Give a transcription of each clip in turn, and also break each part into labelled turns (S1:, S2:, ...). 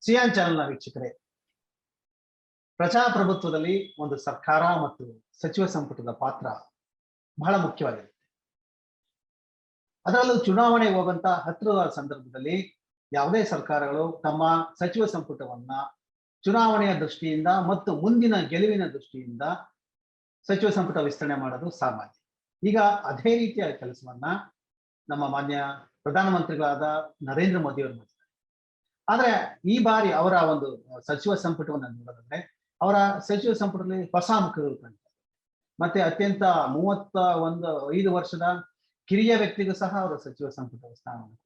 S1: Xi'an ಚಾನೆಲ್ನ ವೀಕ್ಷಕರೇ, ಪ್ರಜಾಪ್ರಭುತ್ವದಲ್ಲಿ ಒಂದು ಸರ್ಕಾರ ಮತ್ತು ಸಚಿವ ಸಂಪುಟದ ಪಾತ್ರ ಬಹಳ ಮುಖ್ಯವಾಗಿದೆ. ಅದರಲ್ಲೂ ಚುನಾವಣೆಗೆ ಹೋಗುವಂತ ಹತ್ತಿರದ ಸಂದರ್ಭದಲ್ಲಿ ಯಾವುದೇ ಸರ್ಕಾರಗಳು ತಮ್ಮ ಸಚಿವ ಸಂಪುಟವನ್ನ ಚುನಾವಣೆಯ ದೃಷ್ಟಿಯಿಂದ ಮತ್ತು ಮುಂದಿನ ಗೆಲುವಿನ ದೃಷ್ಟಿಯಿಂದ ಸಚಿವ ಸಂಪುಟ ವಿಸ್ತರಣೆ ಮಾಡೋದು ಸಾಮಾನ್ಯ. ಈಗ ಅದೇ ರೀತಿಯ ಕೆಲಸವನ್ನ ನಮ್ಮ ಮಾನ್ಯ ಪ್ರಧಾನಮಂತ್ರಿಗಳಾದ ನರೇಂದ್ರ ಮೋದಿ ಅವರು ಮಾಡಿದ್ದಾರೆ. ಆದ್ರೆ ಈ ಬಾರಿ ಅವರ ಒಂದು ಸಚಿವ ಸಂಪುಟವನ್ನು ನೋಡೋದಾದ್ರೆ ಅವರ ಸಚಿವ ಸಂಪುಟದಲ್ಲಿ ಹೊಸ ಮುಖಗಳು ಕಾಣ್ತಾರೆ. ಮತ್ತೆ ಅತ್ಯಂತ 35 ವರ್ಷದ ಕಿರಿಯ ವ್ಯಕ್ತಿಗೂ ಸಹ ಅವರ ಸಚಿವ ಸಂಪುಟ ಸ್ಥಾನವನ್ನು,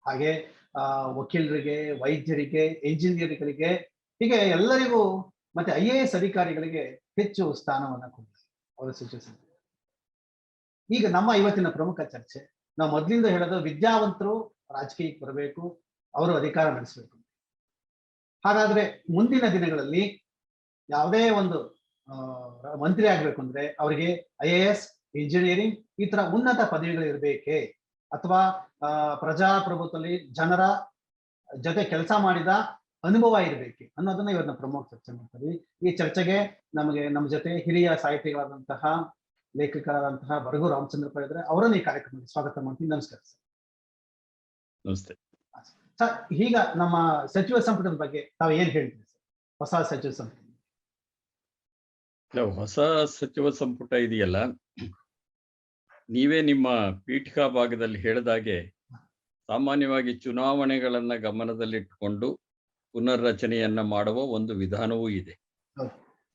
S1: ಹಾಗೆ ವಕೀಲರಿಗೆ, ವೈದ್ಯರಿಗೆ, ಎಂಜಿನಿಯರ್ಗಳಿಗೆ, ಹೀಗೆ ಎಲ್ಲರಿಗೂ, ಮತ್ತೆ IAS ಅಧಿಕಾರಿಗಳಿಗೆ ಹೆಚ್ಚು ಸ್ಥಾನವನ್ನು ಕೊಡ್ತಾರೆ ಅವರ ಸಚಿವ ಸಂಪುಟ. ಈಗ ನಮ್ಮ ಇವತ್ತಿನ ಪ್ರಮುಖ ಚರ್ಚೆ, ನಾವು ಮೊದಲಿಂದ ಹೇಳೋದು ವಿದ್ಯಾವಂತರು ರಾಜಕೀಯಕ್ಕೆ ಬರಬೇಕು, ಅವರು ಅಧಿಕಾರ ನಡೆಸಬೇಕು. ಹಾಗಾದ್ರೆ ಮುಂದಿನ ದಿನಗಳಲ್ಲಿ ಯಾವುದೇ ಒಂದು ಮಂತ್ರಿ ಆಗ್ಬೇಕು ಅಂದ್ರೆ ಅವರಿಗೆ IAS, ಇಂಜಿನಿಯರಿಂಗ್ ಈ ತರ ಉನ್ನತ ಪದವಿಗಳು ಇರಬೇಕೇ, ಅಥವಾ ಪ್ರಜಾಪ್ರಭುತ್ವದಲ್ಲಿ ಜನರ ಜೊತೆ ಕೆಲಸ ಮಾಡಿದ ಅನುಭವ ಇರಬೇಕೆ ಅನ್ನೋದನ್ನ ಇವತ್ತು ಪ್ರಮುಖ ಚರ್ಚೆ ಮಾಡ್ತೀವಿ. ಈ ಚರ್ಚೆಗೆ ನಮ್ಮ ಜೊತೆ ಹಿರಿಯ ಸಾಹಿತಿಗಳಾದಂತಹ ಲೇಖಕರಾದಂತಹ ಬರಗೂರು ರಾಮಚಂದ್ರಪ್ಪ ಇದ್ರೆ, ಅವರನ್ನು ಈ ಕಾರ್ಯಕ್ರಮಕ್ಕೆ ಸ್ವಾಗತ ಮಾಡ್ತೀನಿ. ನಮಸ್ಕಾರ ಸರ್.
S2: ನಮಸ್ತೆ
S1: ಸರ್. ಈಗ ನಮ್ಮ ಸಚಿವ ಸಂಪುಟದ ಬಗ್ಗೆ ತಾವು ಏನ್ ಹೇಳ್ತೀರಿ ಸರ್? ಹೊಸ ಸಚಿವ ಸಂಪುಟ,
S2: ಹೊಸ ಸಚಿವ ಸಂಪುಟ ಇದೆಯಲ್ಲ, ನೀವೇ ನಿಮ್ಮ ಪೀಠಿಕಾ ಭಾಗದಲ್ಲಿ ಹೇಳಿದಾಗೆ ಸಾಮಾನ್ಯವಾಗಿ ಚುನಾವಣೆಗಳನ್ನ ಗಮನದಲ್ಲಿಟ್ಟುಕೊಂಡು ಪುನರ್ರಚನೆಯನ್ನ ಮಾಡುವ ಒಂದು ವಿಧಾನವೂ ಇದೆ.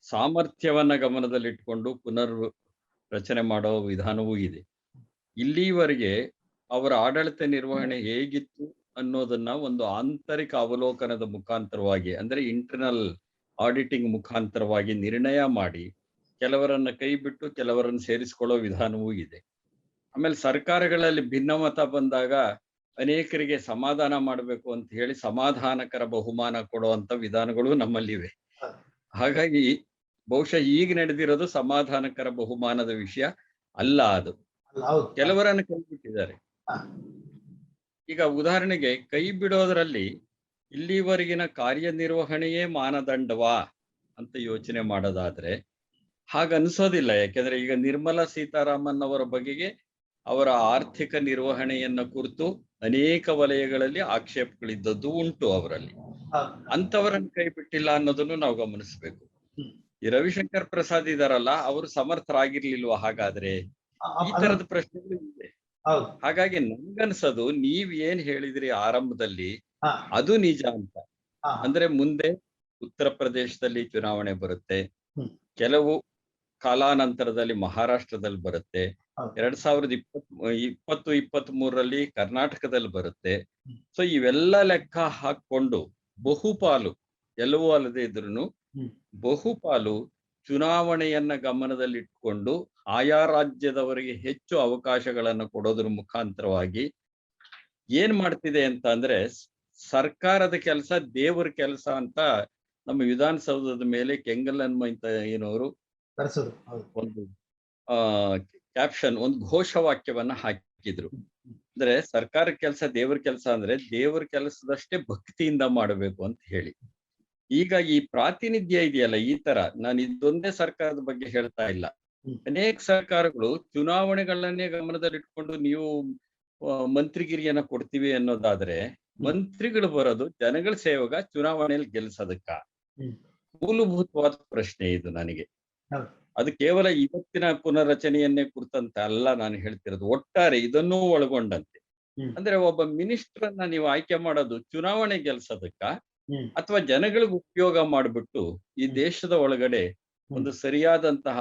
S2: ಸಾಮರ್ಥ್ಯವನ್ನ ಗಮನದಲ್ಲಿಟ್ಟುಕೊಂಡು ರಚನೆ ಮಾಡುವ ವಿಧಾನವೂ ಇದೆ. ಇಲ್ಲಿವರೆಗೆ ಅವರ ಆಡಳಿತ ನಿರ್ವಹಣೆ ಹೇಗಿತ್ತು ಅನ್ನೋದನ್ನ ಒಂದು ಆಂತರಿಕ ಅವಲೋಕನದ ಮುಖಾಂತರವಾಗಿ, ಅಂದ್ರೆ ಇಂಟರ್ನಲ್ ಆಡಿಟಿಂಗ್ ಮುಖಾಂತರವಾಗಿ ನಿರ್ಣಯ ಮಾಡಿ ಕೆಲವರನ್ನ ಕೈ ಬಿಟ್ಟು ಕೆಲವರನ್ನು ಸೇರಿಸಿಕೊಳ್ಳೋ ವಿಧಾನವೂ ಇದೆ. ಆಮೇಲೆ ಸರ್ಕಾರಗಳಲ್ಲಿ ಭಿನ್ನಮತ ಬಂದಾಗ ಅನೇಕರಿಗೆ ಸಮಾಧಾನ ಮಾಡಬೇಕು ಅಂತ ಹೇಳಿ ಸಮಾಧಾನಕರ ಬಹುಮಾನ ಕೊಡುವಂತ ವಿಧಾನಗಳು ನಮ್ಮಲ್ಲಿವೆ. ಹಾಗಾಗಿ ಬಹುಶಃ ಈಗ ನಡೆದಿರೋದು ಸಮಾಧಾನಕರ ಬಹುಮಾನದ ವಿಷಯ ಅಲ್ಲ, ಅದು ಕೆಲವರನ್ನು ಕೈ ಬಿಟ್ಟಿದ್ದಾರೆ. ಈಗ ಉದಾಹರಣೆಗೆ ಕೈ ಬಿಡೋದ್ರಲ್ಲಿ ಇಲ್ಲಿವರೆಗಿನ ಕಾರ್ಯನಿರ್ವಹಣೆಯೇ ಮಾನದಂಡವಾ ಅಂತ ಯೋಚನೆ ಮಾಡೋದಾದ್ರೆ ಹಾಗನ್ಸೋದಿಲ್ಲ. ಯಾಕೆಂದ್ರೆ ಈಗ ನಿರ್ಮಲಾ ಸೀತಾರಾಮನ್ ಅವರ ಬಗೆಗೆ ಅವರ ಆರ್ಥಿಕ ನಿರ್ವಹಣೆಯನ್ನ ಕುರಿತು ಅನೇಕ ವಲಯಗಳಲ್ಲಿ ಆಕ್ಷೇಪಗಳಿದ್ದದ್ದು ಉಂಟು ಅವರಲ್ಲಿ. ಅಂತವರನ್ನು ಕೈ ಬಿಟ್ಟಿಲ್ಲ ಅನ್ನೋದನ್ನು ನಾವು ಗಮನಿಸ್ಬೇಕು. ಈ ರವಿಶಂಕರ್ ಪ್ರಸಾದ್ ಇದಾರಲ್ಲ, ಅವರು ಸಮರ್ಥರಾಗಿರ್ಲಿಲ್ವಾ ಹಾಗಾದ್ರೆ? ಈ ತರದ ಪ್ರಶ್ನೆಗಳು ಇದೆ. ಹಾಗಾಗಿ ನನ್ಗನ್ಸೋದು ನೀವ್ ಏನ್ ಹೇಳಿದ್ರಿ ಆರಂಭದಲ್ಲಿ ಅದು ನಿಜ ಅಂತ. ಅಂದ್ರೆ ಮುಂದೆ ಉತ್ತರ ಪ್ರದೇಶದಲ್ಲಿ ಚುನಾವಣೆ ಬರುತ್ತೆ, ಕೆಲವು ಕಾಲಾನಂತರದಲ್ಲಿ ಮಹಾರಾಷ್ಟ್ರದಲ್ಲಿ ಬರುತ್ತೆ, 2023 ಕರ್ನಾಟಕದಲ್ಲಿ ಬರುತ್ತೆ. ಸೊ ಇವೆಲ್ಲ ಲೆಕ್ಕ ಹಾಕೊಂಡು ಬಹುಪಾಲು, ಎಲ್ಲವೂ ಅಲ್ಲದೆ ಇದ್ರೂ ಬಹುಪಾಲು ಚುನಾವಣೆಯನ್ನ ಗಮನದಲ್ಲಿಟ್ಕೊಂಡು ಆಯಾ ರಾಜ್ಯದವರಿಗೆ ಹೆಚ್ಚು ಅವಕಾಶಗಳನ್ನು ಕೊಡೋದ್ರ ಮುಖಾಂತರವಾಗಿ ಏನ್ ಮಾಡ್ತಿದೆ ಅಂತ ಅಂದ್ರೆ, ಸರ್ಕಾರದ ಕೆಲಸ ದೇವರ ಕೆಲಸ ಅಂತ ನಮ್ಮ ವಿಧಾನಸೌಧದ ಮೇಲೆ ಕೆಂಗಲ್ ಹನುಮಂತಯ್ಯನವರು ಒಂದು ಕ್ಯಾಪ್ಷನ್, ಒಂದು ಘೋಷವಾಕ್ಯವನ್ನ ಹಾಕಿದ್ರು. ಅಂದ್ರೆ ಸರ್ಕಾರ ಕೆಲಸ ದೇವರ ಕೆಲಸ ಅಂದ್ರೆ ದೇವರ ಕೆಲಸದಷ್ಟೇ ಭಕ್ತಿಯಿಂದ ಮಾಡಬೇಕು ಅಂತ ಹೇಳಿ. ಈಗ ಈ ಪ್ರಾತಿನಿಧ್ಯ ಇದೆಯಲ್ಲ, ಈ ತರ, ನಾನು ಇದೊಂದೇ ಸರ್ಕಾರದ ಬಗ್ಗೆ ಹೇಳ್ತಾ ಇಲ್ಲ, ಅನೇಕ ಸರ್ಕಾರಗಳು ಚುನಾವಣೆಗಳನ್ನೇ ಗಮನದಲ್ಲಿಟ್ಕೊಂಡು ನೀವು ಮಂತ್ರಿಗಿರಿಯನ್ನ ಕೊಡ್ತೀವಿ ಅನ್ನೋದಾದ್ರೆ, ಮಂತ್ರಿಗಳು ಬರೋದು ಜನಗಳ ಸೇವೆಗ, ಚುನಾವಣೆಯಲ್ಲಿ ಗೆಲ್ಸೋದಕ್ಕ? ಮೂಲಭೂತವಾದ ಪ್ರಶ್ನೆ ಇದು ನನಗೆ. ಅದು ಕೇವಲ ಇವತ್ತಿನ ಪುನರ್ರಚನೆಯನ್ನೇ ಕುರಿತಂತೆ ಅಲ್ಲ ನಾನು ಹೇಳ್ತಿರೋದು, ಒಟ್ಟಾರೆ ಇದನ್ನೂ ಒಳಗೊಂಡಂತೆ. ಅಂದ್ರೆ ಒಬ್ಬ ಮಿನಿಸ್ಟರ್ನ ನೀವು ಆಯ್ಕೆ ಮಾಡೋದು ಚುನಾವಣೆ ಗೆಲ್ಸೋದಕ್ಕ, ಅಥವಾ ಜನಗಳಿಗೆ ಉಪಯೋಗ ಮಾಡ್ಬಿಟ್ಟು ಈ ದೇಶದ ಒಳಗಡೆ ಒಂದು ಸರಿಯಾದಂತಹ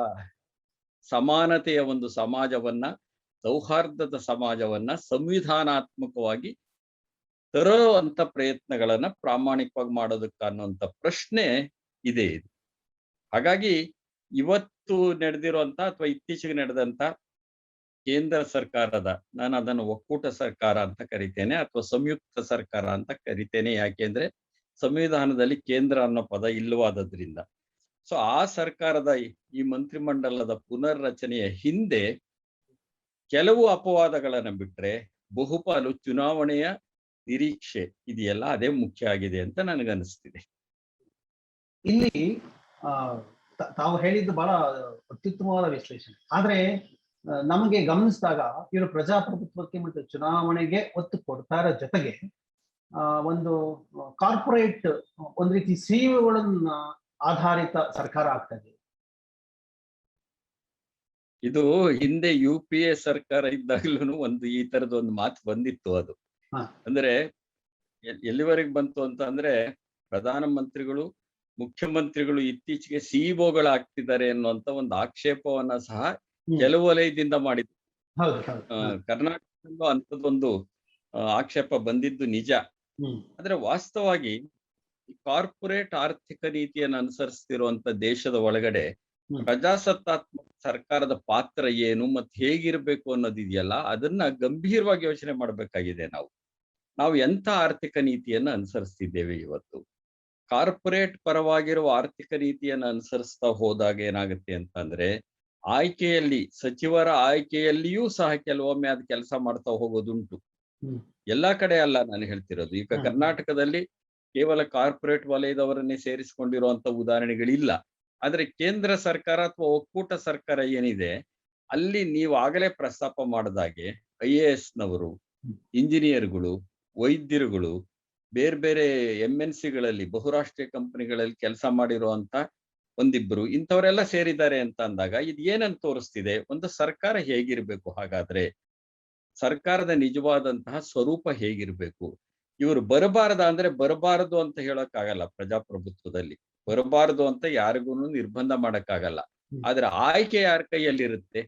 S2: ಸಮಾನತೆಯ ಒಂದು ಸಮಾಜವನ್ನ, ಸೌಹಾರ್ದದ ಸಮಾಜವನ್ನ ಸಂವಿಧಾನಾತ್ಮಕವಾಗಿ ತರುವಂತ ಪ್ರಯತ್ನಗಳನ್ನ ಪ್ರಾಮಾಣಿಕವಾಗಿ ಮಾಡೋದಕ್ಕ ಅನ್ನುವಂತ ಪ್ರಶ್ನೆ ಇದೆ ಇದು. ಹಾಗಾಗಿ ಇವತ್ತು ನಡೆದಿರುವಂತ ಅಥವಾ ಇತ್ತೀಚೆಗೆ ನಡೆದಂತ ಕೇಂದ್ರ ಸರ್ಕಾರದ, ನಾನು ಅದನ್ನು ಒಕ್ಕೂಟ ಸರ್ಕಾರ ಅಂತ ಕರಿತೇನೆ ಅಥವಾ ಸಂಯುಕ್ತ ಸರ್ಕಾರ ಅಂತ ಕರಿತೇನೆ, ಯಾಕೆಂದ್ರೆ ಸಂವಿಧಾನದಲ್ಲಿ ಕೇಂದ್ರ ಅನ್ನೋ ಪದ ಇಲ್ಲವಾದದ್ರಿಂದ. ಸೊ ಆ ಸರ್ಕಾರದ ಈ ಮಂತ್ರಿಮಂಡಲದ ಪುನರ್ರಚನೆಯ ಹಿಂದೆ ಕೆಲವು ಅಪವಾದಗಳನ್ನ ಬಿಟ್ರೆ ಬಹುಪಾಲು ಚುನಾವಣೆಯ ನಿರೀಕ್ಷೆ ಇದೆಯಲ್ಲ ಅದೇ ಮುಖ್ಯ ಆಗಿದೆ ಅಂತ ನನಗನ್ನಿಸ್ತಿದೆ.
S1: ಇಲ್ಲಿ ಆ, ತಾವು ಹೇಳಿದ್ದು ಬಹಳ ಅತ್ಯುತ್ತಮವಾದ ವಿಶ್ಲೇಷಣೆ. ಆದ್ರೆ ನಮಗೆ ಗಮನಿಸಿದಾಗ ಇವರು ಪ್ರಜಾಪ್ರಭುತ್ವಕ್ಕೆ ಮತ್ತು ಚುನಾವಣೆಗೆ ಒತ್ತು ಕೊಡ್ತಾ ಇರೋ ಜೊತೆಗೆ ಒಂದು ಕಾರ್ಪೊರೇಟ್ ಒಂದ್ ರೀತಿ ಸೇವೆಗಳನ್ನ ಆಧಾರಿತ ಸರ್ಕಾರ ಆಗ್ತಾ ಇದೆ.
S2: ಇದು ಹಿಂದೆ UPA ಸರ್ಕಾರ ಇದ್ದಾಗಲೂ ಒಂದು ಈ ತರದ ಒಂದು ಮಾತು ಬಂದಿತ್ತು. ಅದು
S1: ಹಾ.
S2: ಅಂದ್ರೆ ಎಲ್ಲಿವರೆಗೆ ಬಂತು ಅಂತ ಅಂದ್ರೆ ಪ್ರಧಾನ ಮಂತ್ರಿಗಳು ಮುಖ್ಯಮಂತ್ರಿಗಳು ಇತ್ತೀಚೆಗೆ ಸಿಇಒಗಳಾಗ್ತಿದ್ದಾರೆ ಅನ್ನುವಂತ ಒಂದು ಆಕ್ಷೇಪವನ್ನ ಸಹ ಕೆಲವು ವಲಯದಿಂದ ಮಾಡಿದ್ರು.
S1: ಹೌದು ಹೌದು.
S2: ಕರ್ನಾಟಕದಲ್ಲೂ ಅಂಥದ್ದೊಂದು ಆಕ್ಷೇಪ ಬಂದಿದ್ದು ನಿಜ. ಆದ್ರೆ ವಾಸ್ತವವಾಗಿ ಕಾರ್ಪೊರೇಟ್ ಆರ್ಥಿಕ ನೀತಿಯನ್ನು ಅನುಸರಿಸ್ತಿರುವಂತ ದೇಶದ ಒಳಗಡೆ ಪ್ರಜಾಸತ್ತಾತ್ಮಕ ಸರ್ಕಾರದ ಪಾತ್ರ ಏನು ಮತ್ತೆ ಹೇಗಿರ್ಬೇಕು ಅನ್ನೋದಿದೆಯಲ್ಲ, ಅದನ್ನ ಗಂಭೀರವಾಗಿ ಯೋಚನೆ ಮಾಡ್ಬೇಕಾಗಿದೆ. ನಾವು ಎಂಥ ಆರ್ಥಿಕ ನೀತಿಯನ್ನ ಅನುಸರಿಸ್ತಿದ್ದೇವೆ ಇವತ್ತು. ಕಾರ್ಪೊರೇಟ್ ಪರವಾಗಿರುವ ಆರ್ಥಿಕ ನೀತಿಯನ್ನು ಅನುಸರಿಸ್ತಾ ಹೋದಾಗ ಏನಾಗುತ್ತೆ ಅಂತಂದ್ರೆ, ಆಯ್ಕೆಯಲ್ಲಿ ಸಚಿವರ ಆಯ್ಕೆಯಲ್ಲಿಯೂ ಸಹ ಕೆಲವೊಮ್ಮೆ ಅದು ಕೆಲಸ ಮಾಡ್ತಾ ಹೋಗೋದುಂಟು. ಎಲ್ಲಾ ಕಡೆ ಅಲ್ಲ ನಾನು ಹೇಳ್ತಿರೋದು. ಈಗ ಕರ್ನಾಟಕದಲ್ಲಿ ಕೇವಲ ಕಾರ್ಪೊರೇಟ್ ವಲಯದವರನ್ನೇ ಸೇರಿಸಿಕೊಂಡಿರುವಂತ ಉದಾಹರಣೆಗಳಿಲ್ಲ. ಆದ್ರೆ ಕೇಂದ್ರ ಸರ್ಕಾರ ಅಥವಾ ಒಕ್ಕೂಟ ಸರ್ಕಾರ ಏನಿದೆ ಅಲ್ಲಿ ನೀವು ಆಗಲೇ ಪ್ರಸ್ತಾಪ ಮಾಡಿದಾಗೆ IAS ನವರು, ಇಂಜಿನಿಯರ್ಗಳು, ವೈದ್ಯರುಗಳು, ಬೇರೆ ಬೇರೆ MNCಗಳಲ್ಲಿ ಬಹುರಾಷ್ಟ್ರೀಯ ಕಂಪನಿಗಳಲ್ಲಿ ಕೆಲಸ ಮಾಡಿರುವಂತ ಒಂದಿಬ್ರು ಇಂಥವರೆಲ್ಲ ಸೇರಿದ್ದಾರೆ ಅಂತ ಅಂದಾಗ ಇದು ಏನಂತ ತೋರಿಸ್ತಿದೆ? ಒಂದು ಸರ್ಕಾರ ಹೇಗಿರ್ಬೇಕು? ಹಾಗಾದ್ರೆ ಸರ್ಕಾರದ ನಿಜವಾದಂತಹ ಸ್ವರೂಪ ಹೇಗಿರ್ಬೇಕು? ಇವರು ಬರಬಾರದ ಅಂದ್ರೆ ಬರಬಾರದು ಅಂತ ಹೇಳಕ್ಕಾಗಲ್ಲ. ಪ್ರಜಾಪ್ರಭುತ್ವದಲ್ಲಿ ಬರಬಾರದು ಅಂತ ಯಾರಿಗೂ ನಿರ್ಬಂಧ ಮಾಡಕ್ಕಾಗಲ್ಲ. ಆದ್ರೆ ಆಯ್ಕೆ ಯಾರ ಕೈಯಲ್ಲಿರುತ್ತೆ?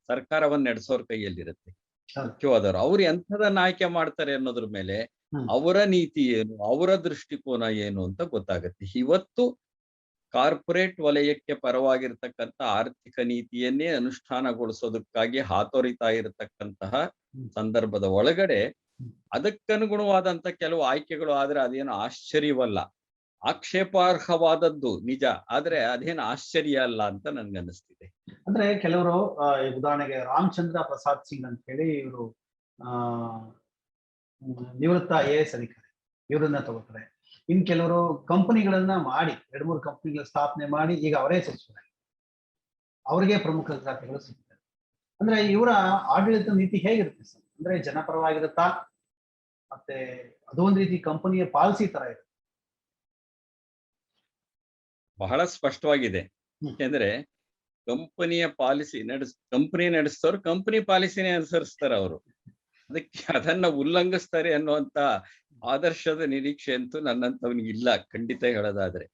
S2: ಸರ್ಕಾರವನ್ನ ನಡೆಸೋರ್ ಕೈಯಲ್ಲಿರುತ್ತೆ. ಮುಖ್ಯವಾದವರು ಅವ್ರು ಎಂಥದನ್ನ ಆಯ್ಕೆ ಮಾಡ್ತಾರೆ ಅನ್ನೋದ್ರ ಮೇಲೆ ಅವರ ನೀತಿ ಏನು, ಅವರ ದೃಷ್ಟಿಕೋನ ಏನು ಅಂತ ಗೊತ್ತಾಗತ್ತೆ. ಇವತ್ತು ಕಾರ್ಪೊರೇಟ್ ವಲಯಕ್ಕೆ ಪರವಾಗಿರ್ತಕ್ಕಂಥ ಆರ್ಥಿಕ ನೀತಿಯನ್ನೇ ಅನುಷ್ಠಾನಗೊಳಿಸೋದಕ್ಕಾಗಿ ಹಾತೊರಿತಾ ಇರತಕ್ಕಂತಹ ಸಂದರ್ಭದ ಒಳಗಡೆ ಅದಕ್ಕನುಗುಣವಾದಂತ ಕೆಲವು ಆಯ್ಕೆಗಳು ಆದ್ರೆ ಅದೇನು ಆಶ್ಚರ್ಯವಲ್ಲ. ಆಕ್ಷೇಪಾರ್ಹವಾದದ್ದು ನಿಜ, ಆದ್ರೆ ಅದೇನು ಆಶ್ಚರ್ಯ ಅಲ್ಲ ಅಂತ ನನ್ಗನ್ನಿಸ್ತಿದೆ.
S1: ಅಂದ್ರೆ ಕೆಲವರು ಉದಾಹರಣೆಗೆ ರಾಮಚಂದ್ರ ಪ್ರಸಾದ್ ಸಿಂಗ್ ಅಂತ ಹೇಳಿ ಇವರು ನಿವೃತ್ತ IAS ಅಧಿಕಾರಿ, ಇವರನ್ನ ತಗೋತಾರೆ. ಇನ್ ಕೆಲವರು ಕಂಪನಿಗಳನ್ನ ಮಾಡಿ 2-3 ಕಂಪನಿಗಳ ಸ್ಥಾಪನೆ ಮಾಡಿ ಈಗ ಅವರೇ ಸಚಿವರಾಗಿ ಅವರಿಗೆ ಪ್ರಮುಖ ಖಾತೆಗಳು ಸಿಗ್ತವೆ. ಅಂದ್ರೆ ಇವರ ಆಡಳಿತ ನೀತಿ ಹೇಗಿರುತ್ತೆ ಸರ್? ಅಂದ್ರೆ ಜನಪರವಾಗಿರುತ್ತಾ, ಮತ್ತೆ ಅದೊಂದು ರೀತಿ ಕಂಪನಿಯ ಪಾಲಿಸಿ ತರ ಇರುತ್ತೆ?
S2: ಬಹಳ ಸ್ಪಷ್ಟವಾಗಿದೆ. ಯಾಕೆಂದ್ರೆ ಕಂಪನಿಯ ಪಾಲಿಸಿ ಕಂಪನಿ ನಡೆಸ್ತವ್ರು ಕಂಪನಿ ಪಾಲಿಸಿನೇ ಅನುಸರಿಸ್ತಾರೆ. ಅವರು ಅದಕ್ಕೆ ಅದನ್ನ ಉಲ್ಲಂಘಿಸ್ತಾರೆ ಅನ್ನುವಂತ ಆದರ್ಶದ ನಿರೀಕ್ಷೆ ಅಂತೂ ನನ್ನಂತವನಿಗೆ ಇಲ್ಲ, ಖಂಡಿತ ಹೇಳೋದಾದ್ರೆ.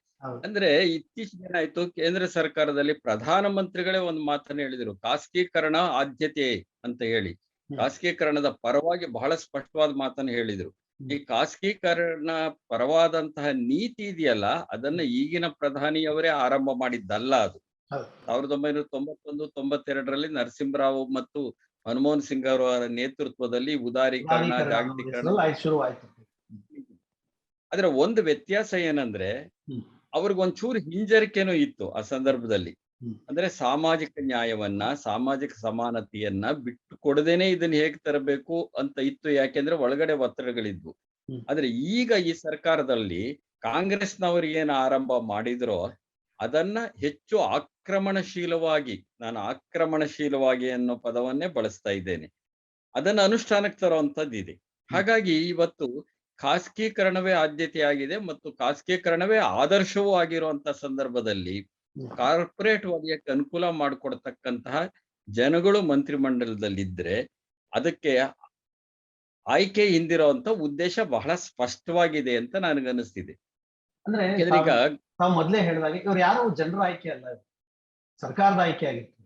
S2: ಅಂದ್ರೆ ಇತ್ತೀಚೆಗೆ ಏನಾಯ್ತು, ಕೇಂದ್ರ ಸರ್ಕಾರದಲ್ಲಿ ಪ್ರಧಾನ ಮಂತ್ರಿಗಳೇ ಒಂದು ಮಾತನ್ನ ಹೇಳಿದ್ರು, ಖಾಸಗೀಕರಣ ಆದ್ಯತೆ ಅಂತ ಹೇಳಿ. ಖಾಸಗೀಕರಣದ ಪರವಾಗಿ ಬಹಳ ಸ್ಪಷ್ಟವಾದ ಮಾತನ್ನ ಹೇಳಿದ್ರು. ಈ ಖಾಸಗೀಕರಣ ಪರವಾದಂತಹ ನೀತಿ ಇದೆಯಲ್ಲ, ಅದನ್ನ ಈಗಿನ ಪ್ರಧಾನಿಯವರೇ ಆರಂಭ ಮಾಡಿದ್ದಲ್ಲ. ಅದು 1991-92ರಲ್ಲಿ ನರಸಿಂಹರಾವ್ ಮತ್ತು ಮನಮೋಹನ್ ಸಿಂಗ್ ಅವರ ನೇತೃತ್ವದಲ್ಲಿ ಉದಾರೀಕರಣ, ಜಾಗತೀಕರಣ
S1: ಶುರುವಾಯ್ತು.
S2: ಆದ್ರೆ ಒಂದು ವ್ಯತ್ಯಾಸ ಏನಂದ್ರೆ, ಅವ್ರಿಗೊಂಚೂರು ಹಿಂಜರಿಕೆನೂ ಇತ್ತು ಆ ಸಂದರ್ಭದಲ್ಲಿ. ಅಂದ್ರೆ ಸಾಮಾಜಿಕ ನ್ಯಾಯವನ್ನ, ಸಾಮಾಜಿಕ ಸಮಾನತೆಯನ್ನ ಬಿಟ್ಟು ಕೊಡದೇನೆ ಇದನ್ನ ಹೇಗೆ ತರಬೇಕು ಅಂತ ಇತ್ತು. ಯಾಕೆಂದ್ರೆ ಒಳಗಡೆ ಒತ್ತಡಗಳಿದ್ವು. ಆದ್ರೆ ಈಗ ಈ ಸರ್ಕಾರದಲ್ಲಿ ಕಾಂಗ್ರೆಸ್ನವರು ಏನು ಆರಂಭ ಮಾಡಿದ್ರೋ ಅದನ್ನ ಹೆಚ್ಚು ಆಕ್ರಮಣಶೀಲವಾಗಿ, ನಾನು ಆಕ್ರಮಣಶೀಲವಾಗಿ ಅನ್ನೋ ಪದವನ್ನೇ ಬಳಸ್ತಾ ಇದ್ದೇನೆ, ಅದನ್ನ ಅನುಷ್ಠಾನಕ್ಕೆ ತರುವಂತದ್ದಿದೆ. ಹಾಗಾಗಿ ಇವತ್ತು ಖಾಸಗೀಕರಣವೇ ಆದ್ಯತೆಯಾಗಿದೆ ಮತ್ತು ಖಾಸಗೀಕರಣವೇ ಆದರ್ಶವೂ ಆಗಿರುವಂತ ಸಂದರ್ಭದಲ್ಲಿ ಕಾರ್ಪೊರೇಟ್ ವಲಯಕ್ಕೆ ಅನುಕೂಲ ಮಾಡಿಕೊಡ್ತಕ್ಕಂತಹ ಜನಗಳು ಮಂತ್ರಿಮಂಡಲದಲ್ಲಿದ್ರೆ ಅದಕ್ಕೆ ಆಯ್ಕೆ ಹಿಂದಿರುವಂತ ಉದ್ದೇಶ ಬಹಳ ಸ್ಪಷ್ಟವಾಗಿದೆ ಅಂತ ನನಗನ್ನಿಸ್ತಿದೆ.
S1: ಅಂದ್ರೆ
S2: ಈಗ
S1: ತಾವು ಮೊದಲೇ ಹೇಳಿದಾಗೆ ಇವ್ರು ಯಾರು ಜನರ ಆಯ್ಕೆ ಅಲ್ಲ, ಸರ್ಕಾರದ ಆಯ್ಕೆ ಆಗಿತ್ತು.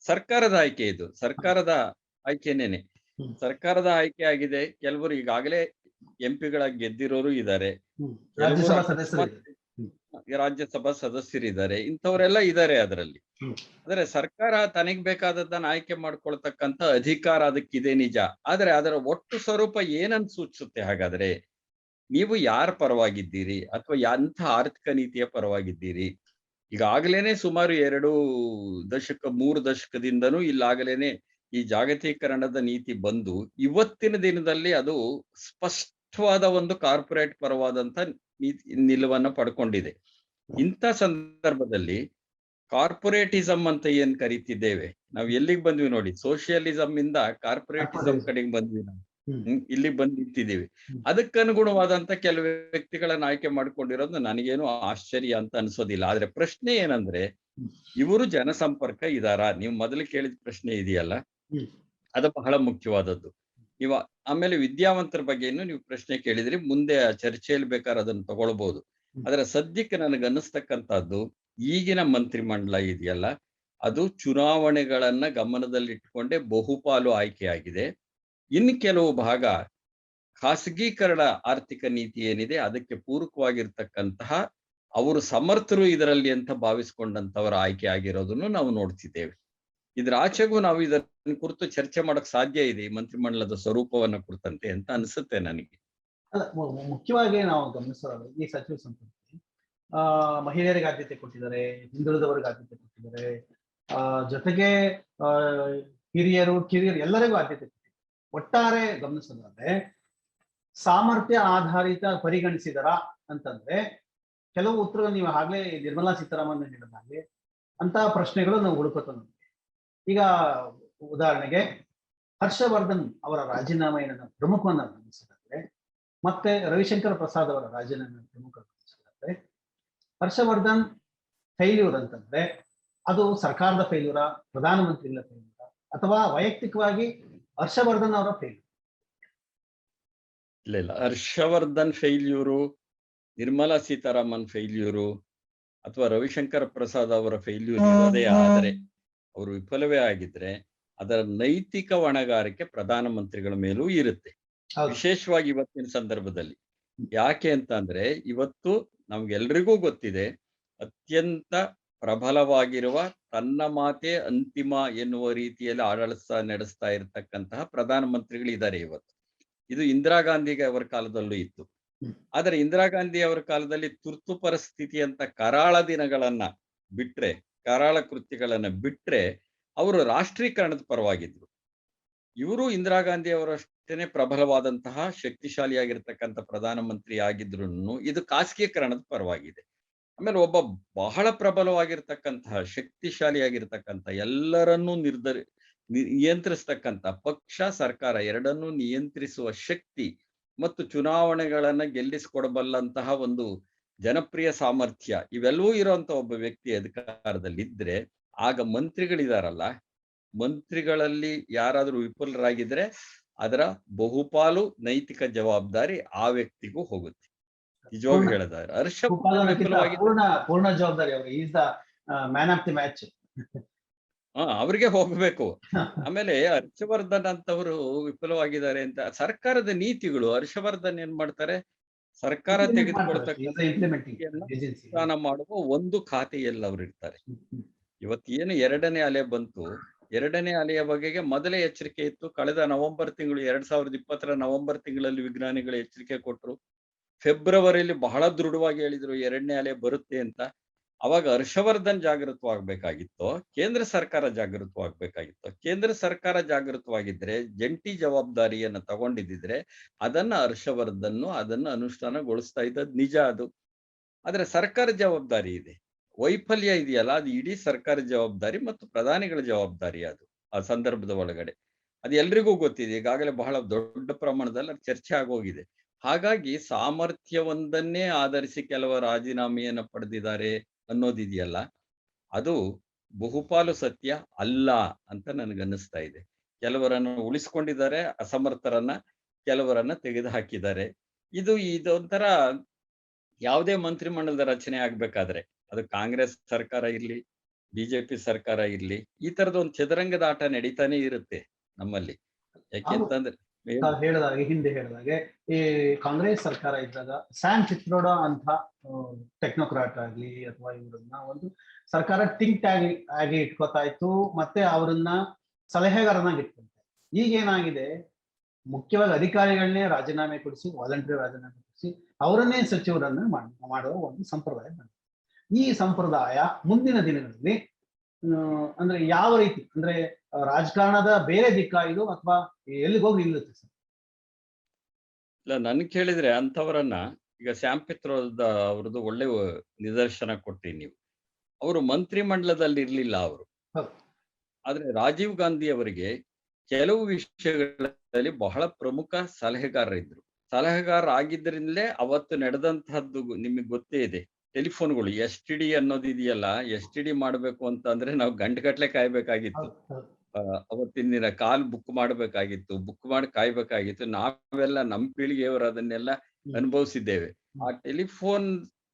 S2: ಸರ್ಕಾರದ ಆಯ್ಕೆ, ಇದು ಸರ್ಕಾರದ ಆಯ್ಕೆನೇನೆ. ಸರ್ಕಾರದ ಆಯ್ಕೆ ಆಗಿದೆ. ಕೆಲವರು ಈಗಾಗಲೇ MP ಗಳಾಗಿ ಗೆದ್ದಿರೋರು ಇದ್ದಾರೆ, ರಾಜ್ಯಸಭಾ ಸದಸ್ಯರಿದ್ದಾರೆ, ಇಂಥವರೆಲ್ಲ ಇದ್ದಾರೆ ಅದರಲ್ಲಿ. ಆದ್ರೆ ಸರ್ಕಾರ ತನಗ್ ಬೇಕಾದದ್ದನ್ನ ಆಯ್ಕೆ ಮಾಡ್ಕೊಳ್ತಕ್ಕಂಥ ಅಧಿಕಾರ ಅದಕ್ಕಿದೆ ನಿಜ. ಆದ್ರೆ ಅದರ ಒಟ್ಟು ಸ್ವರೂಪ ಏನಂತ ಸೂಚಿಸುತ್ತೆ? ಹಾಗಾದ್ರೆ ನೀವು ಯಾರ ಪರವಾಗಿದ್ದೀರಿ ಅಥವಾ ಎಂಥ ಆರ್ಥಿಕ ನೀತಿಯ ಪರವಾಗಿದ್ದೀರಿ? ಈಗಾಗಲೇನೆ ಸುಮಾರು 3 ದಶಕದಿಂದನೂ ಇಲ್ಲಾಗಲೇನೆ ಈ ಜಾಗತೀಕರಣದ ನೀತಿ ಬಂದು ಇವತ್ತಿನ ದಿನದಲ್ಲಿ ಅದು ಸ್ಪಷ್ಟವಾದ ಒಂದು ಕಾರ್ಪೊರೇಟ್ ಪರವಾದಂತ ನೀತಿ ನಿಲುವನ್ನ ಪಡ್ಕೊಂಡಿದೆ. ಇಂಥ ಸಂದರ್ಭದಲ್ಲಿ ಕಾರ್ಪೊರೇಟಿಸಂ ಅಂತ ಏನ್ ಕರಿತಿದ್ದೇವೆ, ನಾವು ಎಲ್ಲಿಗೆ ಬಂದ್ವಿ ನೋಡಿ, ಸೋಷಿಯಲಿಸಂ ಇಂದ ಕಾರ್ಪೊರೇಟಿಸಂ ಕಡೆಗೆ ಬಂದ್ವಿ ನಾವು. ಇಲ್ಲಿಗೆ ಬಂದು ನಿಂತಿದ್ದೀವಿ. ಅದಕ್ಕನುಗುಣವಾದಂತ ಕೆಲವು ವ್ಯಕ್ತಿಗಳನ್ನ ಆಯ್ಕೆ ಮಾಡ್ಕೊಂಡಿರೋದು ನನಗೇನು ಆಶ್ಚರ್ಯ ಅಂತ ಅನ್ಸೋದಿಲ್ಲ. ಆದ್ರೆ ಪ್ರಶ್ನೆ ಏನಂದ್ರೆ, ಇವರು ಜನಸಂಪರ್ಕ ಇದಾರ? ನೀವು ಮೊದಲು ಕೇಳಿದ ಪ್ರಶ್ನೆ ಇದೆಯಲ್ಲ, ಅದು ಬಹಳ ಮುಖ್ಯವಾದದ್ದು. ಆಮೇಲೆ ವಿದ್ಯಾವಂತರ ಬಗ್ಗೆನು ನೀವು ಪ್ರಶ್ನೆ ಕೇಳಿದ್ರಿ, ಮುಂದೆ ಚರ್ಚೆಯಲ್ಲಿ ಬೇಕಾದ್ರೆ ಅದನ್ನು ತಗೊಳ್ಬಹುದು. ಆದ್ರೆ ಸದ್ಯಕ್ಕೆ ನನಗನ್ನಿಸ್ತಕ್ಕಂಥದ್ದು, ಈಗಿನ ಮಂತ್ರಿಮಂಡಲ ಇದೆಯಲ್ಲ, ಅದು ಚುನಾವಣೆಗಳನ್ನ ಗಮನದಲ್ಲಿಟ್ಟುಕೊಂಡೇ ಬಹುಪಾಲು ಆಯ್ಕೆಯಾಗಿದೆ. ಇನ್ನು ಕೆಲವು ಭಾಗ ಖಾಸಗೀಕರಣ ಆರ್ಥಿಕ ನೀತಿ ಏನಿದೆ ಅದಕ್ಕೆ ಪೂರಕವಾಗಿರ್ತಕ್ಕಂತಹ ಅವರು ಸಮರ್ಥರು ಇದರಲ್ಲಿ ಅಂತ ಭಾವಿಸ್ಕೊಂಡಂತವರ ಆಯ್ಕೆ ಆಗಿರೋದನ್ನು ನಾವು ನೋಡ್ತಿದ್ದೇವೆ. ಇದ್ರ ಆಚೆಗೂ ನಾವು ಇದನ್ನ ಕುರಿತು ಚರ್ಚೆ ಮಾಡಕ್ ಸಾಧ್ಯ ಇದೆ, ಈ ಮಂತ್ರಿಮಂಡಲದ ಸ್ವರೂಪವನ್ನ ಕುರಿತಂತೆ ಅಂತ ಅನ್ಸುತ್ತೆ ನನಗೆ.
S1: ಮುಖ್ಯವಾಗಿ ನಾವು ಗಮನಿಸೋದು, ಈ ಸಚಿವ ಸಂಪುಟದಲ್ಲಿ ಮಹಿಳೆಯರಿಗೆ ಆದ್ಯತೆ ಕೊಟ್ಟಿದ್ದಾರೆ, ಹಿಂದುಳಿದವರಿಗೆ ಆದ್ಯತೆ ಕೊಟ್ಟಿದ್ದಾರೆ, ಜೊತೆಗೆ ಹಿರಿಯರು ಕಿರಿಯರು ಎಲ್ಲರಿಗೂ ಆದ್ಯತೆ ಕೊಟ್ಟಿದ್ದಾರೆ. ಒಟ್ಟಾರೆ ಗಮನಿಸೋದಾದ್ರೆ ಸಾಮರ್ಥ್ಯ ಆಧಾರಿತ ಪರಿಗಣಿಸಿದರ ಅಂತಂದ್ರೆ ಕೆಲವು ಉತ್ತರ ನೀವು ಆಗ್ಲೇ ನಿರ್ಮಲಾ ಸೀತಾರಾಮನ್ ಹೇಳಿದಾಗೆ ಅಂತ ಪ್ರಶ್ನೆಗಳು ನಾವು ಹುಡುಕುತ್ತ ನಮಗೆ. ಈಗ ಉದಾಹರಣೆಗೆ ಹರ್ಷವರ್ಧನ್ ಅವರ ರಾಜೀನಾಮೆಯನ್ನು ಪ್ರಮುಖವನ್ನ ಗಮನಿಸಿದ್ರೆ, ಮತ್ತೆ ರವಿಶಂಕರ್ ಪ್ರಸಾದ್ ಅವರ ರಾಜೀನಾಮೆ ಪ್ರಮುಖ ಗಮನಿಸಿದ್ರೆ, ಹರ್ಷವರ್ಧನ್ ಫೇಲ್ಯೂರ್ ಅಂತಂದ್ರೆ ಅದು ಸರ್ಕಾರದ ಫೇಲ್ಯೂರಾ, ಪ್ರಧಾನಮಂತ್ರಿಗಳ ಫೇಲ್ಯೂರಾ, ಅಥವಾ ವೈಯಕ್ತಿಕವಾಗಿ ಹರ್ಷವರ್ಧನ್ ಅವರ ಫೇಲ್ಯೂರ್?
S2: ಇಲ್ಲ, ಹರ್ಷವರ್ಧನ್ ಫೇಲ್ಯೂರು, ನಿರ್ಮಲಾ ಸೀತಾರಾಮನ್ ಫೇಲ್ಯೂರು, ಅಥವಾ ರವಿಶಂಕರ್ ಪ್ರಸಾದ್ ಅವರ ಫೇಲ್ಯೂರ್ ಇರೋದೇ ಆದರೆ, ಅವರು ವಿಫಲವೇ ಆಗಿದ್ರೆ ಅದರ ನೈತಿಕ ಹೊಣೆಗಾರಿಕೆ ಪ್ರಧಾನಮಂತ್ರಿಗಳ ಮೇಲೂ ಇರುತ್ತೆ. ವಿಶೇಷವಾಗಿ ಇವತ್ತಿನ ಸಂದರ್ಭದಲ್ಲಿ. ಯಾಕೆ ಅಂತ ಅಂದ್ರೆ, ಇವತ್ತು ನಮ್ಗೆಲ್ರಿಗೂ ಗೊತ್ತಿದೆ, ಅತ್ಯಂತ ಪ್ರಬಲವಾಗಿರುವ ತನ್ನ ಮಾತೆ ಅಂತಿಮ ಎನ್ನುವ ರೀತಿಯಲ್ಲಿ ಆಡಳಿತ ನಡೆಸ್ತಾ ಇರತಕ್ಕಂತಹ ಪ್ರಧಾನಮಂತ್ರಿಗಳು ಇದ್ದಾರೆ ಇವತ್ತು. ಇದು ಇಂದಿರಾ ಗಾಂಧಿ ಅವರ ಕಾಲದಲ್ಲೂ ಇತ್ತು. ಆದರೆ ಇಂದಿರಾ ಗಾಂಧಿ ಅವರ ಕಾಲದಲ್ಲಿ ತುರ್ತು ಪರಿಸ್ಥಿತಿ ಅಂತ ಕರಾಳ ದಿನಗಳನ್ನ ಬಿಟ್ರೆ, ಕರಾಳ ಕೃತ್ಯಗಳನ್ನ ಬಿಟ್ರೆ, ಅವರು ರಾಷ್ಟ್ರೀಕರಣದ ಪರವಾಗಿದ್ರು. ಇವರು ಇಂದಿರಾ ಗಾಂಧಿ ಅವರಷ್ಟೇನೆ ಪ್ರಬಲವಾದಂತಹ ಶಕ್ತಿಶಾಲಿಯಾಗಿರ್ತಕ್ಕಂಥ ಪ್ರಧಾನಮಂತ್ರಿ ಆಗಿದ್ರು ಇದು ಖಾಸಗೀಕರಣದ ಪರವಾಗಿದೆ. ಆಮೇಲೆ ಒಬ್ಬ ಬಹಳ ಪ್ರಬಲವಾಗಿರ್ತಕ್ಕಂತಹ ಶಕ್ತಿಶಾಲಿಯಾಗಿರ್ತಕ್ಕಂಥ ಎಲ್ಲರನ್ನೂ ನಿಯಂತ್ರಿಸ್ತಕ್ಕಂಥ ಪಕ್ಷ, ಸರ್ಕಾರ ಎರಡನ್ನೂ ನಿಯಂತ್ರಿಸುವ ಶಕ್ತಿ ಮತ್ತು ಚುನಾವಣೆಗಳನ್ನ ಗೆಲ್ಲಿಸಿಕೊಡಬಲ್ಲಂತಹ ಒಂದು ಜನಪ್ರಿಯ ಸಾಮರ್ಥ್ಯ ಇವೆಲ್ಲವೂ ಇರುವಂತ ಒಬ್ಬ ವ್ಯಕ್ತಿ ಅಧಿಕಾರದಲ್ಲಿದ್ರೆ, ಆಗ ಮಂತ್ರಿಗಳಿದಾರಲ್ಲ, ಮಂತ್ರಿಗಳಲ್ಲಿ ಯಾರಾದ್ರೂ ವಿಫಲರಾಗಿದ್ರೆ ಅದರ ಬಹುಪಾಲು ನೈತಿಕ ಜವಾಬ್ದಾರಿ ಆ ವ್ಯಕ್ತಿಗೂ ಹೋಗುತ್ತೆ. ನಿಜವಾಗಿ ಹೇಳಿದ್ದಾರೆ
S1: ಪೂರ್ಣ ಜವಾಬ್ದಾರಿ ಅವರು, is the man of the match.
S2: ಅವ್ರಿಗೆ ಹೋಗ್ಬೇಕು. ಆಮೇಲೆ ಹರ್ಷವರ್ಧನ್ ಅಂತವರು ವಿಫಲವಾಗಿದ್ದಾರೆ ಅಂತ ಸರ್ಕಾರದ ನೀತಿಗಳು, ಹರ್ಷವರ್ಧನ್ ಏನ್ ಮಾಡ್ತಾರೆ, ಸರ್ಕಾರ ತೆಗೆದುಕೊಳ್ತಕ್ಕಂಥ ಮಾಡುವ ಒಂದು ಖಾತೆಯಲ್ಲಿ ಅವ್ರು ಇರ್ತಾರೆ. ಇವತ್ತೇನು ಎರಡನೇ ಅಲೆ ಬಂತು, ಎರಡನೇ ಅಲೆಯ ಬಗೆಗೆ ಮೊದಲೇ ಎಚ್ಚರಿಕೆ ಇತ್ತು. ಕಳೆದ ನವೆಂಬರ್ ತಿಂಗಳು 2020 ನವೆಂಬರ್ ತಿಂಗಳಲ್ಲಿ ವಿಜ್ಞಾನಿಗಳು ಎಚ್ಚರಿಕೆ ಕೊಟ್ಟರು. ಫೆಬ್ರವರಿಯಲ್ಲಿ ಬಹಳ ದೃಢವಾಗಿ ಹೇಳಿದ್ರು ಎರಡನೇ ಅಲೆ ಬರುತ್ತೆ ಅಂತ. ಅವಾಗ ಹರ್ಷವರ್ಧನ್ ಜಾಗೃತವಾಗಬೇಕಾಗಿತ್ತು, ಕೇಂದ್ರ ಸರ್ಕಾರ ಜಾಗೃತವಾಗಬೇಕಾಗಿತ್ತು. ಕೇಂದ್ರ ಸರ್ಕಾರ ಜಾಗೃತವಾಗಿದ್ರೆ, ಜಂಟಿ ಜವಾಬ್ದಾರಿಯನ್ನ ತಗೊಂಡಿದ್ರೆ ಅದನ್ನ ಹರ್ಷವರ್ಧನ್ ಅದನ್ನ ಅನುಷ್ಠಾನಗೊಳಿಸ್ತಾ ಇದ್ದದ್ದು ನಿಜ ಅದು. ಆದ್ರೆ ಸರ್ಕಾರ ಜವಾಬ್ದಾರಿ ಇದೆ, ವೈಫಲ್ಯ ಇದೆಯಲ್ಲ, ಅದು ಇಡೀ ಸರ್ಕಾರ ಜವಾಬ್ದಾರಿ ಮತ್ತು ಪ್ರಧಾನಿಗಳ ಜವಾಬ್ದಾರಿ. ಅದು ಆ ಸಂದರ್ಭದ ಒಳಗಡೆ ಅದು ಎಲ್ರಿಗೂ ಗೊತ್ತಿದೆ. ಈಗಾಗಲೇ ಬಹಳ ದೊಡ್ಡ ಪ್ರಮಾಣದಲ್ಲಿ ಚರ್ಚೆ ಆಗೋಗಿದೆ. ಹಾಗಾಗಿ ಸಾಮರ್ಥ್ಯವೊಂದನ್ನೇ ಆಧರಿಸಿ ಕೆಲವರು ರಾಜೀನಾಮೆಯನ್ನು ಪಡೆದಿದ್ದಾರೆ ಅನ್ನೋದಿದೆಯಲ್ಲ, ಅದು ಬಹುಪಾಲು ಸತ್ಯ ಅಲ್ಲ ಅಂತ ನನಗನ್ನಿಸ್ತಾ ಇದೆ. ಕೆಲವರನ್ನು ಉಳಿಸ್ಕೊಂಡಿದ್ದಾರೆ, ಅಸಮರ್ಥರನ್ನ ಕೆಲವರನ್ನ ತೆಗೆದು ಹಾಕಿದ್ದಾರೆ. ಇದೊಂಥರ ಯಾವುದೇ ಮಂತ್ರಿಮಂಡಲದ ರಚನೆ ಆಗ್ಬೇಕಾದ್ರೆ, ಅದು ಕಾಂಗ್ರೆಸ್ ಸರ್ಕಾರ ಇರ್ಲಿ, ಬಿಜೆಪಿ ಸರ್ಕಾರ ಇರ್ಲಿ, ಈ ತರದ ಒಂದು ಚದುರಂಗದ ಆಟ ನಡೀತಾನೆ ಇರುತ್ತೆ ನಮ್ಮಲ್ಲಿ. ಯಾಕೆಂತಂದ್ರೆ
S1: ಹಿಂದೆ ಹೇಳಿದಾಗೆ ಈ ಕಾಂಗ್ರೆಸ್ ಸರ್ಕಾರ ಇದ್ದಾಗ ಸ್ಯಾಮ್ ಚಿತ್ರೋಡಾ ಅಂತ ಟೆಕ್ನೋಕ್ರಾಟ್ ಆಗ್ಲಿ ಅಥವಾ ಇವರನ್ನ ಒಂದು ಸರ್ಕಾರ ಥಿಂಕ್ ಆಗಿ ಇಟ್ಕೋತಾ ಇತ್ತು, ಮತ್ತೆ ಅವರನ್ನ ಸಲಹೆಗಾರನಾಗಿ ಇಟ್ಕೊಂತ. ಈಗೇನಾಗಿದೆ, ಮುಖ್ಯವಾಗಿ ಅಧಿಕಾರಿಗಳನ್ನೇ ರಾಜೀನಾಮೆ ಕೊಡಿಸಿ, ವಾಲಂಟರಿ ರಾಜೀನಾಮೆ ಕೊಡಿಸಿ ಅವರನ್ನೇ ಸಚಿವರನ್ನ ಮಾಡುವ ಒಂದು ಸಂಪ್ರದಾಯ ಬಂದಿದೆ. ಈ ಸಂಪ್ರದಾಯ ಮುಂದಿನ ದಿನಗಳಲ್ಲಿ ಅಂದ್ರೆ ಯಾವ ರೀತಿ ಅಂದ್ರೆ ರಾಜಕಾರಣದ ಬೇರೆ ದಿಕ್ಕ ಇದು ಅಥವಾ ಎಲ್ಲಿಗೋಗಿ ನಿಲ್ಲುತ್ತೆ ಸರ್?
S2: ಇಲ್ಲ, ನನ್ ಕೇಳಿದ್ರೆ ಅಂಥವರನ್ನ ಈಗ ಸ್ಯಾಮ್ ಪಿತ್ರೋದ ಅವ್ರದ್ದು ಒಳ್ಳೆ ನಿದರ್ಶನ ಕೊಟ್ರಿ ನೀವು. ಅವರು ಮಂತ್ರಿ ಮಂಡಲದಲ್ಲಿ ಇರ್ಲಿಲ್ಲ ಅವರು.
S1: ಹೌದು.
S2: ಆದ್ರೆ ರಾಜೀವ್ ಗಾಂಧಿ ಅವರಿಗೆ ಕೆಲವು ವಿಷಯಗಳಲ್ಲಿ ಬಹಳ ಪ್ರಮುಖ ಸಲಹೆಗಾರರಿದ್ರು. ಸಲಹೆಗಾರ ಆಗಿದ್ದರಿಂದಲೇ ಅವತ್ತು ನಡೆದಂತಹದ್ದು ನಿಮಗೆ ಗೊತ್ತೇ ಇದೆ. ಟೆಲಿಫೋನ್ಗಳು STD ಅನ್ನೋದು ಇದೆಯಲ್ಲ, STD ಮಾಡ್ಬೇಕು ಅಂತ ಅಂದ್ರೆ ನಾವು ಗಂಟೆಗಟ್ಲೆ ಕಾಯ್ಬೇಕಾಗಿತ್ತು.
S1: ಹೌದು, ಹೌದು.
S2: ಅವತ್ತಿನ ದಿನ ಕಾಲ್ ಬುಕ್ ಮಾಡ್ಬೇಕಾಗಿತ್ತು, ಬುಕ್ ಮಾಡಿ ಕಾಯ್ಬೇಕಾಗಿತ್ತು. ನಾವೆಲ್ಲ ನಮ್ಮ ಪೀಳಿಗೆಯವರು ಅದನ್ನೆಲ್ಲ ಅನುಭವಿಸಿದ್ದೇವೆ. ಆ ಟೆಲಿಫೋನ್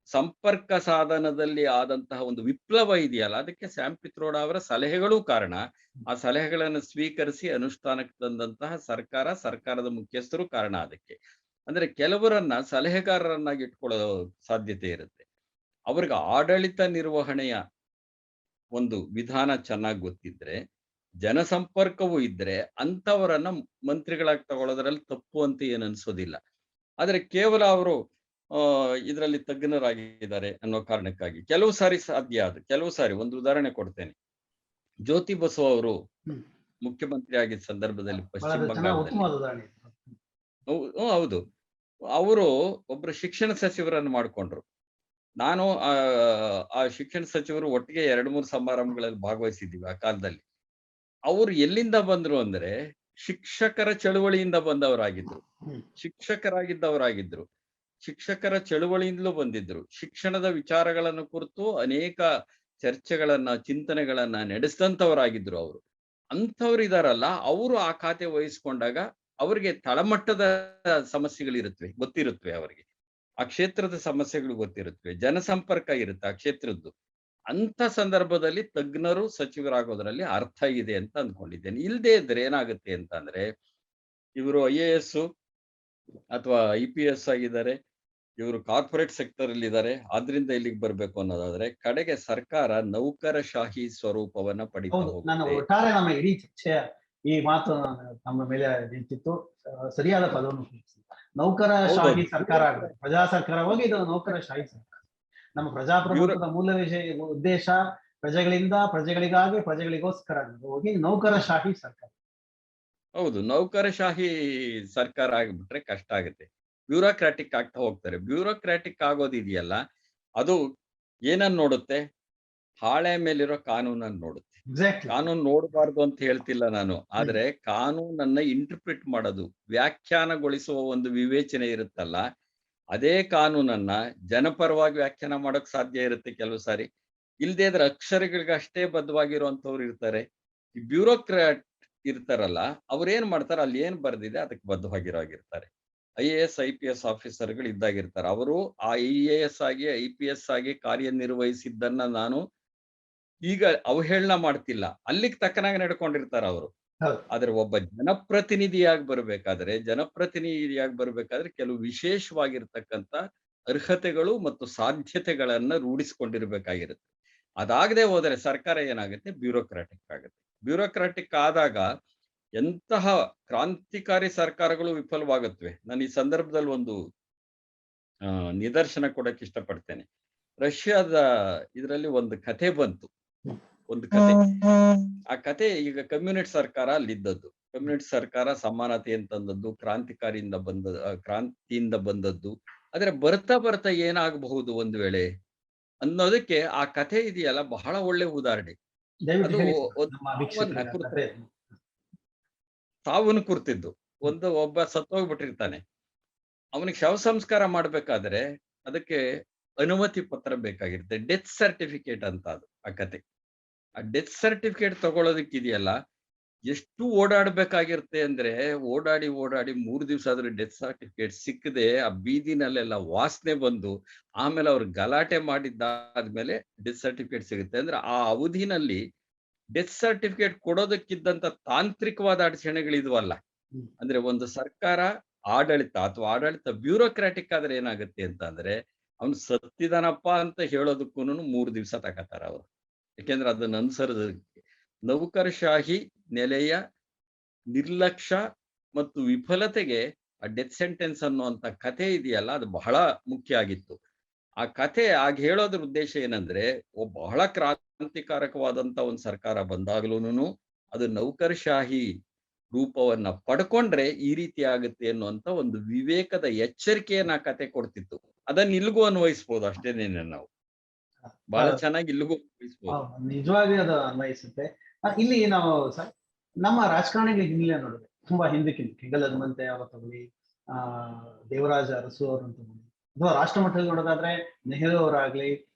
S2: ಸಂಪರ್ಕ ಸಾಧನದಲ್ಲಿ ಆದಂತಹ ಒಂದು ವಿಪ್ಲವ ಇದೆಯಲ್ಲ, ಅದಕ್ಕೆ ಸ್ಯಾಮ್ ಪಿತ್ರೋಡ ಅವರ ಸಲಹೆಗಳೂ ಕಾರಣ. ಆ ಸಲಹೆಗಳನ್ನು ಸ್ವೀಕರಿಸಿ ಅನುಷ್ಠಾನಕ್ಕೆ ತಂದಂತಹ ಸರ್ಕಾರದ ಮುಖ್ಯಸ್ಥರು ಕಾರಣ ಅದಕ್ಕೆ. ಅಂದ್ರೆ ಕೆಲವರನ್ನ ಸಲಹೆಗಾರರನ್ನಾಗಿ ಇಟ್ಕೊಳ್ಳೋ ಸಾಧ್ಯತೆ ಇರುತ್ತೆ. ಅವ್ರಿಗೆ ಆಡಳಿತ ನಿರ್ವಹಣೆಯ ಒಂದು ವಿಧಾನ ಚೆನ್ನಾಗಿ ಗೊತ್ತಿದ್ರೆ, ಜನಸಂಪರ್ಕವೂ ಇದ್ರೆ ಅಂಥವರನ್ನ ಮಂತ್ರಿಗಳಾಗಿ ತಗೊಳ್ಳೋದ್ರಲ್ಲಿ ತಪ್ಪು ಅಂತ ಏನು ಅನ್ಸೋದಿಲ್ಲ. ಆದ್ರೆ ಕೇವಲ ಅವರು ಇದರಲ್ಲಿ ತಜ್ಞರಾಗಿದ್ದಾರೆ ಅನ್ನೋ ಕಾರಣಕ್ಕಾಗಿ ಕೆಲವು ಸಾರಿ ಸಾಧ್ಯ ಅದು. ಕೆಲವು ಸಾರಿ ಒಂದು ಉದಾಹರಣೆ ಕೊಡ್ತೇನೆ. ಜ್ಯೋತಿ ಬಸು ಅವರು ಮುಖ್ಯಮಂತ್ರಿ ಆಗಿದ್ದ ಸಂದರ್ಭದಲ್ಲಿ ಪಶ್ಚಿಮ ಬಂಗಾಳದಲ್ಲಿ ಹೌದು, ಅವರು ಒಬ್ರು ಶಿಕ್ಷಣ ಸಚಿವರನ್ನು ಮಾಡ್ಕೊಂಡ್ರು. ನಾನು ಆ ಶಿಕ್ಷಣ ಸಚಿವರು ಒಟ್ಟಿಗೆ 2-3 ಸಮಾರಂಭಗಳಲ್ಲಿ ಭಾಗವಹಿಸಿದ್ದೀವಿ ಆ ಕಾಲದಲ್ಲಿ. ಅವರು ಎಲ್ಲಿಂದ ಬಂದ್ರು ಅಂದ್ರೆ ಶಿಕ್ಷಕರ ಚಳುವಳಿಯಿಂದ ಬಂದವರಾಗಿದ್ರು. ಶಿಕ್ಷಕರ ಚಳುವಳಿಯಿಂದಲೂ ಬಂದಿದ್ರು. ಶಿಕ್ಷಣದ ವಿಚಾರಗಳನ್ನು ಕುರಿತು ಅನೇಕ ಚರ್ಚೆಗಳನ್ನ, ಚಿಂತನೆಗಳನ್ನ ನಡೆಸಿದಂತವರಾಗಿದ್ರು ಅವರು. ಅಂಥವ್ರು ಇದಾರಲ್ಲ, ಅವರು ಆ ಖಾತೆ ವಹಿಸ್ಕೊಂಡಾಗ ಅವರಿಗೆ ತಳಮಟ್ಟದ ಸಮಸ್ಯೆಗಳಿರುತ್ತವೆ, ಗೊತ್ತಿರುತ್ತವೆ ಅವರಿಗೆ. ಆ ಕ್ಷೇತ್ರದ ಸಮಸ್ಯೆಗಳು ಗೊತ್ತಿರುತ್ತವೆ, ಜನಸಂಪರ್ಕ ಇರುತ್ತೆ ಆ ಕ್ಷೇತ್ರದ್ದು. ಅಂತ ಸಂದರ್ಭದಲ್ಲಿ ತಜ್ಞರು ಸಚಿವರಾಗೋದ್ರಲ್ಲಿ ಅರ್ಥ ಇದೆ ಅಂತ ಅಂದ್ಕೊಂಡಿದ್ದೇನೆ. ಇಲ್ಲದೆ ಇದ್ರೆ ಏನಾಗುತ್ತೆ ಅಂತ ಅಂದ್ರೆ, ಇವರು IAS ಅಥವಾ IPS ಆಗಿದ್ದಾರೆ, ಇವರು ಕಾರ್ಪೊರೇಟ್ ಸೆಕ್ಟರ್ ಅಲ್ಲಿ ಇದ್ದಾರೆ, ಆದ್ರಿಂದ ಇಲ್ಲಿಗೆ ಬರ್ಬೇಕು ಅನ್ನೋದಾದ್ರೆ ಕಡೆಗೆ ಸರ್ಕಾರ ನೌಕರಶಾಹಿ ಸ್ವರೂಪವನ್ನ ಪಡಿತಾ
S1: ನಾನು
S2: ಹೋಗುತ್ತೆ.
S1: ಒಟ್ಟಾರೆ ನಮ್ಮ ಇಡೀ ಚರ್ಚೆಯ ಈ ಮಾತು ನಮ್ಮ ಮೇಲೆ ನಿಂತಿತ್ತು. ಸರಿಯಾದ ಪದವನ್ನು ಉಪಯೋಗಿಸಿ. ನೌಕರಶಾಹಿ ಸರ್ಕಾರ ಆಗುತ್ತೆ, ಪ್ರಜಾ ಸರ್ಕಾರವಾಗಿ ಇದು ನೌಕರಶಾಹಿ ಸರ್ಕಾರ. ನಮ್ಮ ಪ್ರಜಾಪ್ರಭುತ್ವದ ಮೂಲ ಉದ್ದೇಶ ಪ್ರಜೆಗಳಿಂದ, ಪ್ರಜೆಗಳಿಗಾಗಿ, ಪ್ರಜೆಗಳಿಗೋಸ್ಕರ ಹೋಗಿ ನೌಕರಶಾಹಿ ಸರ್ಕಾರ.
S2: ಹೌದು, ನೌಕರಶಾಹಿ ಸರ್ಕಾರ ಆಗಿಬಿಟ್ರೆ ಕಷ್ಟ ಆಗುತ್ತೆ. ಬ್ಯೂರೋಕ್ರಾಟಿಕ್ ಆಗ್ತಾ ಹೋಗ್ತಾರೆ. ಬ್ಯೂರೋಕ್ರಾಟಿಕ್ ಆಗೋದಿದೆಯಲ್ಲ, ಅದು ಏನನ್ನ ನೋಡುತ್ತೆ? ಹಾಳೆ ಮೇಲಿರೋ ಕಾನೂನನ್ನು ನೋಡುತ್ತೆ. ಕಾನೂನು ನೋಡಬಾರ್ದು ಅಂತ ಹೇಳ್ತಿಲ್ಲ ನಾನು, ಆದ್ರೆ ಕಾನೂನನ್ನ ಇಂಟರ್ಪ್ರಿಟ್ ಮಾಡೋದು, ವ್ಯಾಖ್ಯಾನಗೊಳಿಸುವ ಒಂದು ವಿವೇಚನೆ ಇರುತ್ತಲ್ಲ, ಅದೇ ಕಾನೂನನ್ನ ಜನಪರವಾಗಿ ವ್ಯಾಖ್ಯಾನ ಮಾಡೋಕ್ ಸಾಧ್ಯ ಇರುತ್ತೆ ಕೆಲವು ಸಾರಿ. ಇಲ್ದೇ ಇದ್ರೆ ಅಕ್ಷರಗಳಿಗಷ್ಟೇ ಬದ್ಧವಾಗಿರುವಂತವ್ರು ಇರ್ತಾರೆ. ಈ ಬ್ಯೂರೋಕ್ರಾಟ್ ಇರ್ತಾರಲ್ಲ, ಅವ್ರೇನ್ ಮಾಡ್ತಾರೆ, ಅಲ್ಲಿ ಏನ್ ಬರ್ದಿದೆ ಅದಕ್ಕೆ ಬದ್ಧವಾಗಿರೋಗಿರ್ತಾರೆ. IAS IPS ಆಫೀಸರ್ಗಳು ಇದ್ದಾಗಿರ್ತಾರೆ. ಅವರು ಆ IAS ಆಗಿ IPS ಆಗಿ ಕಾರ್ಯನಿರ್ವಹಿಸಿದ್ದನ್ನ ನಾನು ಈಗ ಅವಹೇಳನ ಮಾಡ್ತಿಲ್ಲ, ಅಲ್ಲಿಗೆ ತಕ್ಕನಾಗಿ ನಡ್ಕೊಂಡಿರ್ತಾರ ಅವರು. ಆದ್ರೆ ಒಬ್ಬ ಜನಪ್ರತಿನಿಧಿಯಾಗಿ ಬರ್ಬೇಕಾದ್ರೆ ಕೆಲವು ವಿಶೇಷವಾಗಿರ್ತಕ್ಕಂಥ ಅರ್ಹತೆಗಳು ಮತ್ತು ಸಾಧ್ಯತೆಗಳನ್ನ ರೂಢಿಸಿಕೊಂಡಿರ್ಬೇಕಾಗಿರುತ್ತೆ. ಅದಾಗದೆ ಹೋದರೆ ಸರ್ಕಾರ ಏನಾಗುತ್ತೆ? ಬ್ಯೂರೋಕ್ರಾಟಿಕ್ ಆಗುತ್ತೆ. ಬ್ಯೂರೋಕ್ರಾಟಿಕ್ ಆದಾಗ ಎಂತಹ ಕ್ರಾಂತಿಕಾರಿ ಸರ್ಕಾರಗಳು ವಿಫಲವಾಗುತ್ತವೆ. ನಾನು ಈ ಸಂದರ್ಭದಲ್ಲಿ ಒಂದು ನಿದರ್ಶನ ಕೊಡಕ್ಕೆ ಇಷ್ಟಪಡ್ತೇನೆ. ರಷ್ಯಾದ ಇದರಲ್ಲಿ ಒಂದು ಕಥೆ ಬಂತು. ಆ ಕಥೆ ಈಗ ಕಮ್ಯುನಿಸ್ಟ್ ಸರ್ಕಾರ ಅಲ್ಲಿದ್ದದ್ದು. ಕಮ್ಯುನಿಸ್ಟ್ ಸರ್ಕಾರ ಸಮಾನತೆ ಅಂತಂದದ್ದು, ಕ್ರಾಂತಿಯಿಂದ ಬಂದದ್ದು. ಆದ್ರೆ ಬರ್ತಾ ಬರ್ತಾ ಏನಾಗಬಹುದು ಒಂದು ವೇಳೆ ಅನ್ನೋದಕ್ಕೆ ಆ ಕಥೆ ಇದೆಯಲ್ಲ, ಬಹಳ ಒಳ್ಳೆ ಉದಾಹರಣೆ. ಅದು ಸಾವನ್ನ ಕುರ್ತಿದ್ದು. ಒಬ್ಬ ಸತ್ತೋಗ್ಬಿಟ್ಟಿರ್ತಾನೆ. ಅವನಿಗೆ ಶವ ಸಂಸ್ಕಾರ ಮಾಡ್ಬೇಕಾದ್ರೆ ಅದಕ್ಕೆ ಅನುಮತಿ ಪತ್ರ ಬೇಕಾಗಿರುತ್ತೆ, ಡೆತ್ ಸರ್ಟಿಫಿಕೇಟ್ ಅಂತ ಅದು ಆ ಕತೆ. ಆ ಡೆತ್ ಸರ್ಟಿಫಿಕೇಟ್ ತಗೊಳ್ಳೋದಕ್ಕಿದೆಯಲ್ಲ, ಎಷ್ಟು ಓಡಾಡ್ಬೇಕಾಗಿರುತ್ತೆ ಅಂದ್ರೆ, ಓಡಾಡಿ 3 ದಿವಸ ಆದ್ರೂ ಡೆತ್ ಸರ್ಟಿಫಿಕೇಟ್ ಸಿಕ್ಕದೆ ಆ ಬೀದಿನಲ್ಲೆಲ್ಲ ವಾಸನೆ ಬಂದು, ಆಮೇಲೆ ಅವ್ರು ಗಲಾಟೆ ಮಾಡಿದ್ದಾದ್ಮೇಲೆ ಡೆತ್ ಸರ್ಟಿಫಿಕೇಟ್ ಸಿಗುತ್ತೆ. ಅಂದ್ರೆ ಆ ಅವಧಿನಲ್ಲಿ ಡೆತ್ ಸರ್ಟಿಫಿಕೇಟ್ ಕೊಡೋದಕ್ಕಿದ್ದಂತ ತಾಂತ್ರಿಕವಾದ ಅಡಚಣೆಗಳಿದ್ವಲ್ಲ. ಅಂದ್ರೆ ಒಂದು ಸರ್ಕಾರ ಆಡಳಿತ ಬ್ಯೂರೋಕ್ರಾಟಿಕ್ ಆದ್ರೆ ಏನಾಗುತ್ತೆ ಅಂತ ಅಂದ್ರೆ, ಅವ್ನು ಸತ್ತಿದಾನಪ್ಪ ಅಂತ ಹೇಳೋದಕ್ಕೂ 3 ದಿವಸ ತಗೋತಾರ ಅವರು. ಯಾಕೆಂದ್ರೆ ಅದನ್ನ ಅನುಸರಿಸೋದಕ್ಕೆ ನೌಕರಶಾಹಿ ನೆಲೆಯ ನಿರ್ಲಕ್ಷ್ಯ ಮತ್ತು ವಿಫಲತೆಗೆ ಆ ಡೆತ್ ಸೆಂಟೆನ್ಸ್ ಅನ್ನುವಂತ ಕಥೆ ಇದೆಯಲ್ಲ, ಅದು ಬಹಳ ಮುಖ್ಯ ಆಗಿತ್ತು. ಆ ಕಥೆ ಆಗ ಹೇಳೋದ್ರ ಉದ್ದೇಶ ಏನಂದ್ರೆ, ಬಹಳ ಕ್ರಾಂತಿಕಾರಕವಾದಂತ ಒಂದು ಸರ್ಕಾರ ಬಂದಾಗ್ಲೂನು ಅದು ನೌಕರಶಾಹಿ ರೂಪವನ್ನ ಪಡ್ಕೊಂಡ್ರೆ ಈ ರೀತಿ ಆಗುತ್ತೆ ಅನ್ನುವಂತ ಒಂದು ವಿವೇಕದ ಎಚ್ಚರಿಕೆಯನ್ನ ಕತೆ ಕೊಡ್ತಿತ್ತು. ಅದನ್ನ ಇಲ್ಲಿಗೂ ಅನ್ವಯಿಸ್ಬೋದು ಅಷ್ಟೇನೇನೆ ನಾವು. ಬಹಳ ಚೆನ್ನಾಗಿ ಇಲ್ಲಿಗೂ ಅನ್ವಯಿಸ್ಬೋದು.
S1: ನಿಜವಾಗಿ ಅದು ಅನ್ವಯಿಸುತ್ತೆ. ಇಲ್ಲಿ ನಾವು ನಮ್ಮ ರಾಜಕಾರಣಿಗಳಿಗೆ ಇಲ್ಲೇ ನೋಡಿದ್ರೆ ತುಂಬಾ ಹಿಂದಕ್ಕಿಂತ ಕೆಂಗಲ್ ಹನುಮಂತಯ್ಯ ಅವರ ತಗೊಳ್ಳಿ, ದೇವರಾಜ ಅರಸು ಅವರನ್ನು ತಗೊಳ್ಳಿ, ಅಥವಾ ರಾಷ್ಟ್ರ ಮಟ್ಟದಲ್ಲಿ ನೋಡೋದಾದ್ರೆ ನೆಹರು ಅವರಾಗ್ಲಿ,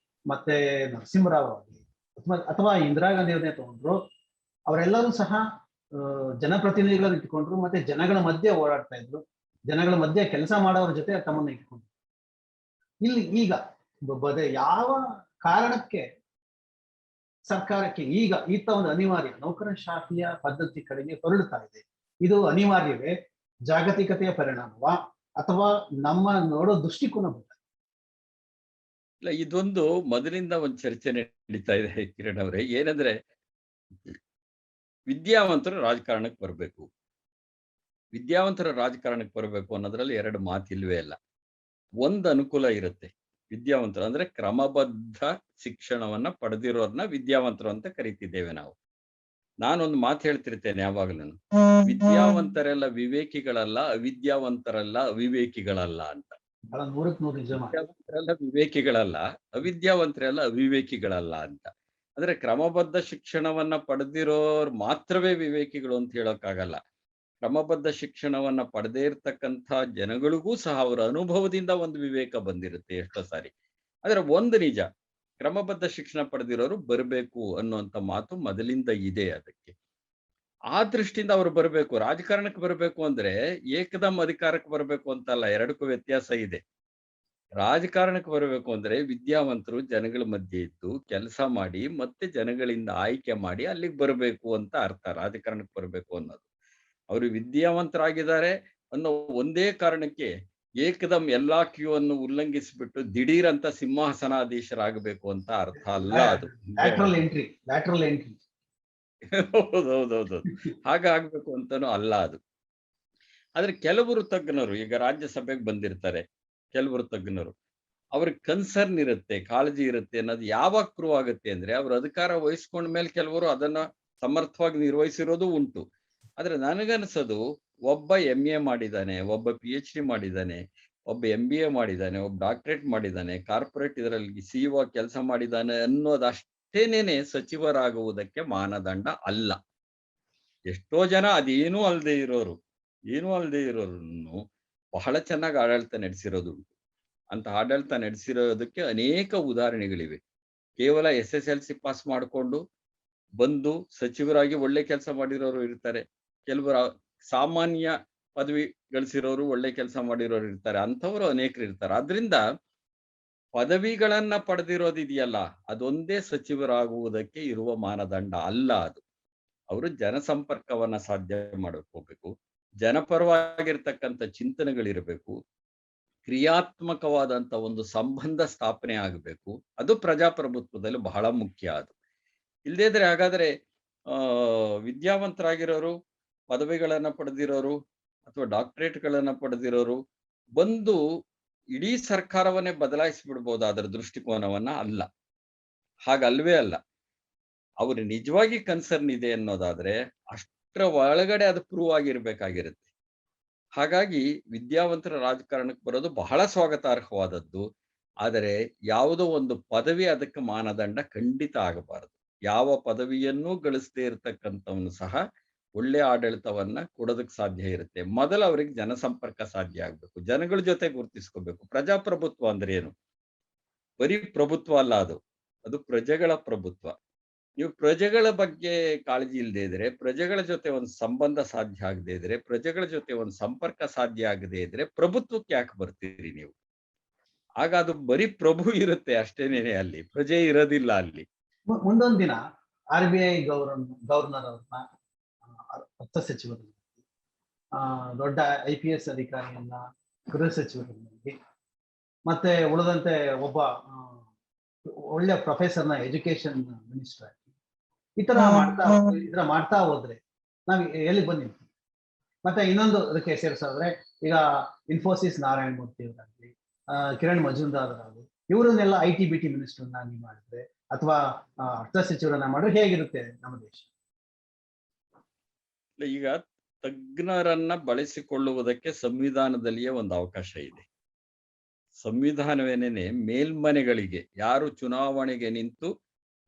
S1: ಮತ್ತೆ ನರಸಿಂಹರಾವ್ ಆಗ್ಲಿ, ಅಥವಾ ಇಂದಿರಾ ಗಾಂಧಿ ಅವ್ರನ್ನೇ ತಗೊಂಡ್ರು, ಅವರೆಲ್ಲರೂ ಸಹ ಜನಪ್ರತಿನಿಧಿಗಳನ್ನು ಇಟ್ಕೊಂಡ್ರು, ಮತ್ತೆ ಜನಗಳ ಮಧ್ಯೆ ಓಡಾಡ್ತಾ ಇದ್ರು, ಜನಗಳ ಮಧ್ಯೆ ಕೆಲಸ ಮಾಡೋರ ಜೊತೆ ತಮ್ಮನ್ನ ಇಟ್ಕೊಂಡ್ರು. ಇಲ್ಲಿ ಈಗ ಯಾವ ಕಾರಣಕ್ಕೆ ಸರ್ಕಾರಕ್ಕೆ ಈಗ ಈತ ಒಂದು ಅನಿವಾರ್ಯ ನೌಕರಶಾಹಿಯ ಪದ್ಧತಿ ಕಡೆಗೆ ಹೊರಡ್ತಾ ಇದೆ? ಇದು ಅನಿವಾರ್ಯವೇ, ಜಾಗತಿಕತೆಯ ಪರಿಣಾಮವಾ, ಅಥವಾ ನಮ್ಮ ನೋಡೋ ದೃಷ್ಟಿಕೋನ ಬದಲಾಗಿದೆ?
S2: ಇಲ್ಲ, ಇದೊಂದು ಮೊದಲಿಂದ ಒಂದು ಚರ್ಚೆ ನಡೀತಾ ಇದೆ ಕಿರಣ್ ಅವರೇ. ಏನಂದ್ರೆ, ವಿದ್ಯಾವಂತರು ರಾಜಕಾರಣಕ್ಕೆ ಬರಬೇಕು, ವಿದ್ಯಾವಂತರ ರಾಜಕಾರಣಕ್ಕೆ ಬರಬೇಕು ಅನ್ನೋದ್ರಲ್ಲಿ ಎರಡು ಮಾತಿಲ್ವೇ ಇಲ್ಲ. ಒಂದು ಅನುಕೂಲ ಇರುತ್ತೆ, ವಿದ್ಯಾವಂತರು ಅಂದ್ರೆ ಕ್ರಮಬದ್ಧ ಶಿಕ್ಷಣವನ್ನ ಪಡೆದಿರೋರ್ನ ವಿದ್ಯಾವಂತರು ಅಂತ ಕರಿತಿದ್ದೇವೆ ನಾವು. ನಾನೊಂದು ಮಾತು ಹೇಳ್ತಿರ್ತೇನೆ ಯಾವಾಗಲೂ, ವಿದ್ಯಾವಂತರೆಲ್ಲ ವಿವೇಕಿಗಳಲ್ಲ, ಅವಿದ್ಯಾವಂತರೆಲ್ಲ ಅವಿವೇಕಿಗಳಲ್ಲ ಅಂತ. ವಿದ್ಯಾವಂತರೆಲ್ಲ ವಿವೇಕಿಗಳಲ್ಲ, ಅವಿದ್ಯಾವಂತರೆಲ್ಲ ಅವಿವೇಕಿಗಳಲ್ಲ ಅಂತ. ಅಂದ್ರೆ ಕ್ರಮಬದ್ಧ ಶಿಕ್ಷಣವನ್ನ ಪಡೆದಿರೋರು ಮಾತ್ರವೇ ವಿವೇಕಿಗಳು ಅಂತ ಹೇಳೋಕ್ಕಾಗಲ್ಲ. ಕ್ರಮಬದ್ಧ ಶಿಕ್ಷಣವನ್ನ ಪಡೆದೇ ಇರ್ತಕ್ಕಂಥ ಜನಗಳಿಗೂ ಸಹ ಅವರ ಅನುಭವದಿಂದ ಒಂದು ವಿವೇಕ ಬಂದಿರುತ್ತೆ ಎಷ್ಟೋ ಸಾರಿ. ಆದ್ರೆ ಒಂದು ನಿಜ, ಕ್ರಮಬದ್ಧ ಶಿಕ್ಷಣ ಪಡೆದಿರೋರು ಬರಬೇಕು ಅನ್ನುವಂಥ ಮಾತು ಮೊದಲಿಂದ ಇದೆ. ಅದಕ್ಕೆ ಆ ದೃಷ್ಟಿಯಿಂದ ಅವರು ಬರಬೇಕು. ರಾಜಕಾರಣಕ್ಕೆ ಬರಬೇಕು ಅಂದ್ರೆ ಏಕದಮ್ ಅಧಿಕಾರಕ್ಕೆ ಬರಬೇಕು ಅಂತಲ್ಲ, ಎರಡಕ್ಕೂ ವ್ಯತ್ಯಾಸ ಇದೆ. ರಾಜಕಾರಣಕ್ಕೆ ಬರಬೇಕು ಅಂದ್ರೆ ವಿದ್ಯಾವಂತರು ಜನಗಳ ಮಧ್ಯೆ ಇದ್ದು ಕೆಲಸ ಮಾಡಿ ಮತ್ತೆ ಜನಗಳಿಂದ ಆಯ್ಕೆ ಮಾಡಿ ಅಲ್ಲಿಗೆ ಬರಬೇಕು ಅಂತ ಅರ್ಥ. ರಾಜಕಾರಣಕ್ಕೆ ಬರಬೇಕು ಅನ್ನೋದು, ಅವರು ವಿದ್ಯಾವಂತರಾಗಿದ್ದಾರೆ ಅನ್ನೋ ಒಂದೇ ಕಾರಣಕ್ಕೆ ಏಕದಮ್ ಎಲ್ಲಾ ಕ್ಯೂ ಅನ್ನು ಉಲ್ಲಂಘಿಸಿಬಿಟ್ಟು ದಿಢೀರ್ ಅಂತ ಸಿಂಹಾಸನಾಧೀಶರಾಗಬೇಕು ಅಂತ ಅರ್ಥ ಅಲ್ಲ ಅದು. ಹೌದೌದೌದು, ಹಾಗಾಗ್ಬೇಕು ಅಂತಾನು ಅಲ್ಲ ಅದು. ಆದ್ರೆ ಕೆಲವರು ತಜ್ಞರು ಈಗ ರಾಜ್ಯಸಭೆಗೆ ಬಂದಿರ್ತಾರೆ, ಕೆಲವರು ತಜ್ಞರು, ಅವ್ರಿಗೆ ಕನ್ಸರ್ನ್ ಇರುತ್ತೆ, ಕಾಳಜಿ ಇರುತ್ತೆ ಅನ್ನೋದು ಯಾವಾಗ ಪ್ರೂವ್ ಆಗುತ್ತೆ ಅಂದ್ರೆ ಅವ್ರ ಅಧಿಕಾರ ವಹಿಸ್ಕೊಂಡ ಮೇಲೆ ಕೆಲವರು ಅದನ್ನ ಸಮರ್ಥವಾಗಿ ನಿರ್ವಹಿಸಿರೋದು ಉಂಟು. ಆದ್ರೆ ನನಗನ್ಸೋದು, ಒಬ್ಬ MA ಮಾಡಿದ್ದಾನೆ, ಒಬ್ಬ PhD ಮಾಡಿದ್ದಾನೆ, ಒಬ್ಬ MBA ಮಾಡಿದ್ದಾನೆ, ಒಬ್ಬ ಡಾಕ್ಟರೇಟ್ ಮಾಡಿದ್ದಾನೆ, ಕಾರ್ಪೊರೇಟ್ ಇದರಲ್ಲಿ CEO ಕೆಲಸ ಮಾಡಿದ್ದಾನೆ ಅನ್ನೋದಷ್ಟೇನೇನೆ ಸಚಿವರಾಗುವುದಕ್ಕೆ ಮಾನದಂಡ ಅಲ್ಲ. ಎಷ್ಟೋ ಜನ ಅದೇನೂ ಅಲ್ಲದೆ ಇರೋರನ್ನು ಬಹಳ ಚೆನ್ನಾಗಿ ಆಡಳಿತ ನಡೆಸಿರೋದು ಉಂಟು. ಅಂತ ಆಡಳಿತ ನಡೆಸಿರೋದಕ್ಕೆ ಅನೇಕ ಉದಾಹರಣೆಗಳಿವೆ. ಕೇವಲ SSLC ಪಾಸ್ ಮಾಡಿಕೊಂಡು ಬಂದು ಸಚಿವರಾಗಿ ಒಳ್ಳೆ ಕೆಲಸ ಮಾಡಿರೋರು ಇರ್ತಾರೆ, ಕೆಲವರು ಸಾಮಾನ್ಯ ಪದವಿ ಗಳಿಸಿರೋರು ಒಳ್ಳೆ ಕೆಲಸ ಮಾಡಿರೋರು ಇರ್ತಾರೆ, ಅಂಥವರು ಅನೇಕರು ಇರ್ತಾರೆ. ಆದ್ರಿಂದ ಪದವಿಗಳನ್ನ ಪಡೆದಿರೋದಿದೆಯಲ್ಲ, ಅದೊಂದೇ ಸಚಿವರಾಗುವುದಕ್ಕೆ ಇರುವ ಮಾನದಂಡ ಅಲ್ಲ ಅದು. ಅವರು ಜನಸಂಪರ್ಕವನ್ನ ಸಾಧ್ಯ ಹೋಗ್ಬೇಕು, ಜನಪರವಾಗಿರ್ತಕ್ಕಂಥ ಚಿಂತನೆಗಳಿರಬೇಕು, ಕ್ರಿಯಾತ್ಮಕವಾದಂತ ಒಂದು ಸಂಬಂಧ ಸ್ಥಾಪನೆ ಆಗಬೇಕು. ಅದು ಪ್ರಜಾಪ್ರಭುತ್ವದಲ್ಲಿ ಬಹಳ ಮುಖ್ಯ. ಅದು ಇಲ್ಲದೇ ಇದ್ರೆ ಹಾಗಾದ್ರೆ ವಿದ್ಯಾವಂತರಾಗಿರೋರು, ಪದವಿಗಳನ್ನ ಪಡೆದಿರೋರು ಅಥವಾ ಡಾಕ್ಟರೇಟ್ಗಳನ್ನ ಪಡೆದಿರೋರು ಬಂದು ಇಡೀ ಸರ್ಕಾರವನ್ನೇ ಬದಲಾಯಿಸಿಬಿಡ್ಬೋದು ಅದರ ದೃಷ್ಟಿಕೋನವನ್ನ? ಅಲ್ಲ, ಹಾಗಲ್ವೇ ಅಲ್ಲ. ಅವ್ರು ನಿಜವಾಗಿ ಕನ್ಸರ್ನ್ ಇದೆ ಅನ್ನೋದಾದ್ರೆ ಅಷ್ಟರ ಒಳಗಡೆ ಅದು ಪ್ರೂವ್ ಆಗಿರ್ಬೇಕಾಗಿರುತ್ತೆ. ಹಾಗಾಗಿ ವಿದ್ಯಾವಂತರ ರಾಜಕಾರಣಕ್ಕೆ ಬರೋದು ಬಹಳ ಸ್ವಾಗತಾರ್ಹವಾದದ್ದು. ಆದರೆ ಯಾವುದೋ ಒಂದು ಪದವಿ ಅದಕ್ಕೆ ಮಾನದಂಡ ಖಂಡಿತ ಆಗಬಾರದು. ಯಾವ ಪದವಿಯನ್ನೂ ಗಳಿಸದೇ ಇರತಕ್ಕಂಥವನು ಸಹ ಒಳ್ಳೆ ಆಡಳಿತವನ್ನ ಕೊಡೋದಕ್ಕೆ ಸಾಧ್ಯ ಇರುತ್ತೆ. ಮೊದಲು ಅವ್ರಿಗೆ ಜನಸಂಪರ್ಕ ಸಾಧ್ಯ ಆಗ್ಬೇಕು, ಜನಗಳ ಜೊತೆ ಗುರುತಿಸ್ಕೋಬೇಕು. ಪ್ರಜಾಪ್ರಭುತ್ವ ಅಂದ್ರೆ ಏನು? ಬರೀ ಪ್ರಭುತ್ವ ಅಲ್ಲ, ಅದು ಪ್ರಜೆಗಳ ಪ್ರಭುತ್ವ. ನೀವು ಪ್ರಜೆಗಳ ಬಗ್ಗೆ ಕಾಳಜಿ ಇಲ್ಲದೆ ಇದ್ರೆ, ಪ್ರಜೆಗಳ ಜೊತೆ ಒಂದು ಸಂಬಂಧ ಸಾಧ್ಯ ಆಗದೆ ಇದ್ರೆ, ಪ್ರಜೆಗಳ ಜೊತೆ ಒಂದು ಸಂಪರ್ಕ ಸಾಧ್ಯ ಆಗದೆ ಇದ್ರೆ ಪ್ರಭುತ್ವಕ್ಕೆ ಯಾಕೆ ಬರ್ತೀರಿ ನೀವು? ಆಗ ಅದು ಬರೀ ಪ್ರಭು ಇರುತ್ತೆ ಅಷ್ಟೇನೇನೆ, ಅಲ್ಲಿ ಪ್ರಜೆ ಇರೋದಿಲ್ಲ. ಅಲ್ಲಿ
S1: ಮುಂದೊಂದು ದಿನ RBI ಗವರ್ನರ್ ಅವ್ರನ್ನ ಅರ್ಥ ಸಚಿವರು, ದೊಡ್ಡ IPS ಅಧಿಕಾರಿಯನ್ನ ಗೃಹ ಸಚಿವರನ್ನಾಗಿ, ಮತ್ತೆ ಉಳಿದಂತೆ ಒಬ್ಬ ಒಳ್ಳೆ ಪ್ರೊಫೆಸರ್ನ ಎಜುಕೇಶನ್ ಮಿನಿಸ್ಟರ್ ಆಗಿ ಈ ತರ ಮಾಡ್ತಾ ಹೋದ್ರೆ ನಾವ್ ಎಲ್ಲಿ ಬಂದಿರ್ತೀವಿ? ಮತ್ತೆ ಇನ್ನೊಂದು ಅದಕ್ಕೆ ಸೇರಿಸೋದ್ರೆ, ಈಗ ಇನ್ಫೋಸಿಸ್ ನಾರಾಯಣ ಮೂರ್ತಿ ಅವರಾಗ್ಲಿ, ಕಿರಣ್ ಮಜುಂದಾರ್ ಅವರಾಗ್ಲಿ, ಇವರನ್ನೆಲ್ಲ IT-BT ಮಿನಿಸ್ಟರ್ನಾಗಿ ಮಾಡಿದ್ರೆ ಅಥವಾ ಅರ್ಥ ಸಚಿವರನ್ನ ಮಾಡಿದ್ರೆ ಹೇಗಿರುತ್ತೆ ನಮ್ಮ ದೇಶ?
S2: ಈಗ ತಜ್ಞರನ್ನ ಬಳಸಿಕೊಳ್ಳುವುದಕ್ಕೆ ಸಂವಿಧಾನದಲ್ಲಿಯೇ ಒಂದು ಅವಕಾಶ ಇದೆ. ಸಂವಿಧಾನವೇನೇನೆ ಮೇಲ್ಮನೆಗಳಿಗೆ ಯಾರು ಚುನಾವಣೆಗೆ ನಿಂತು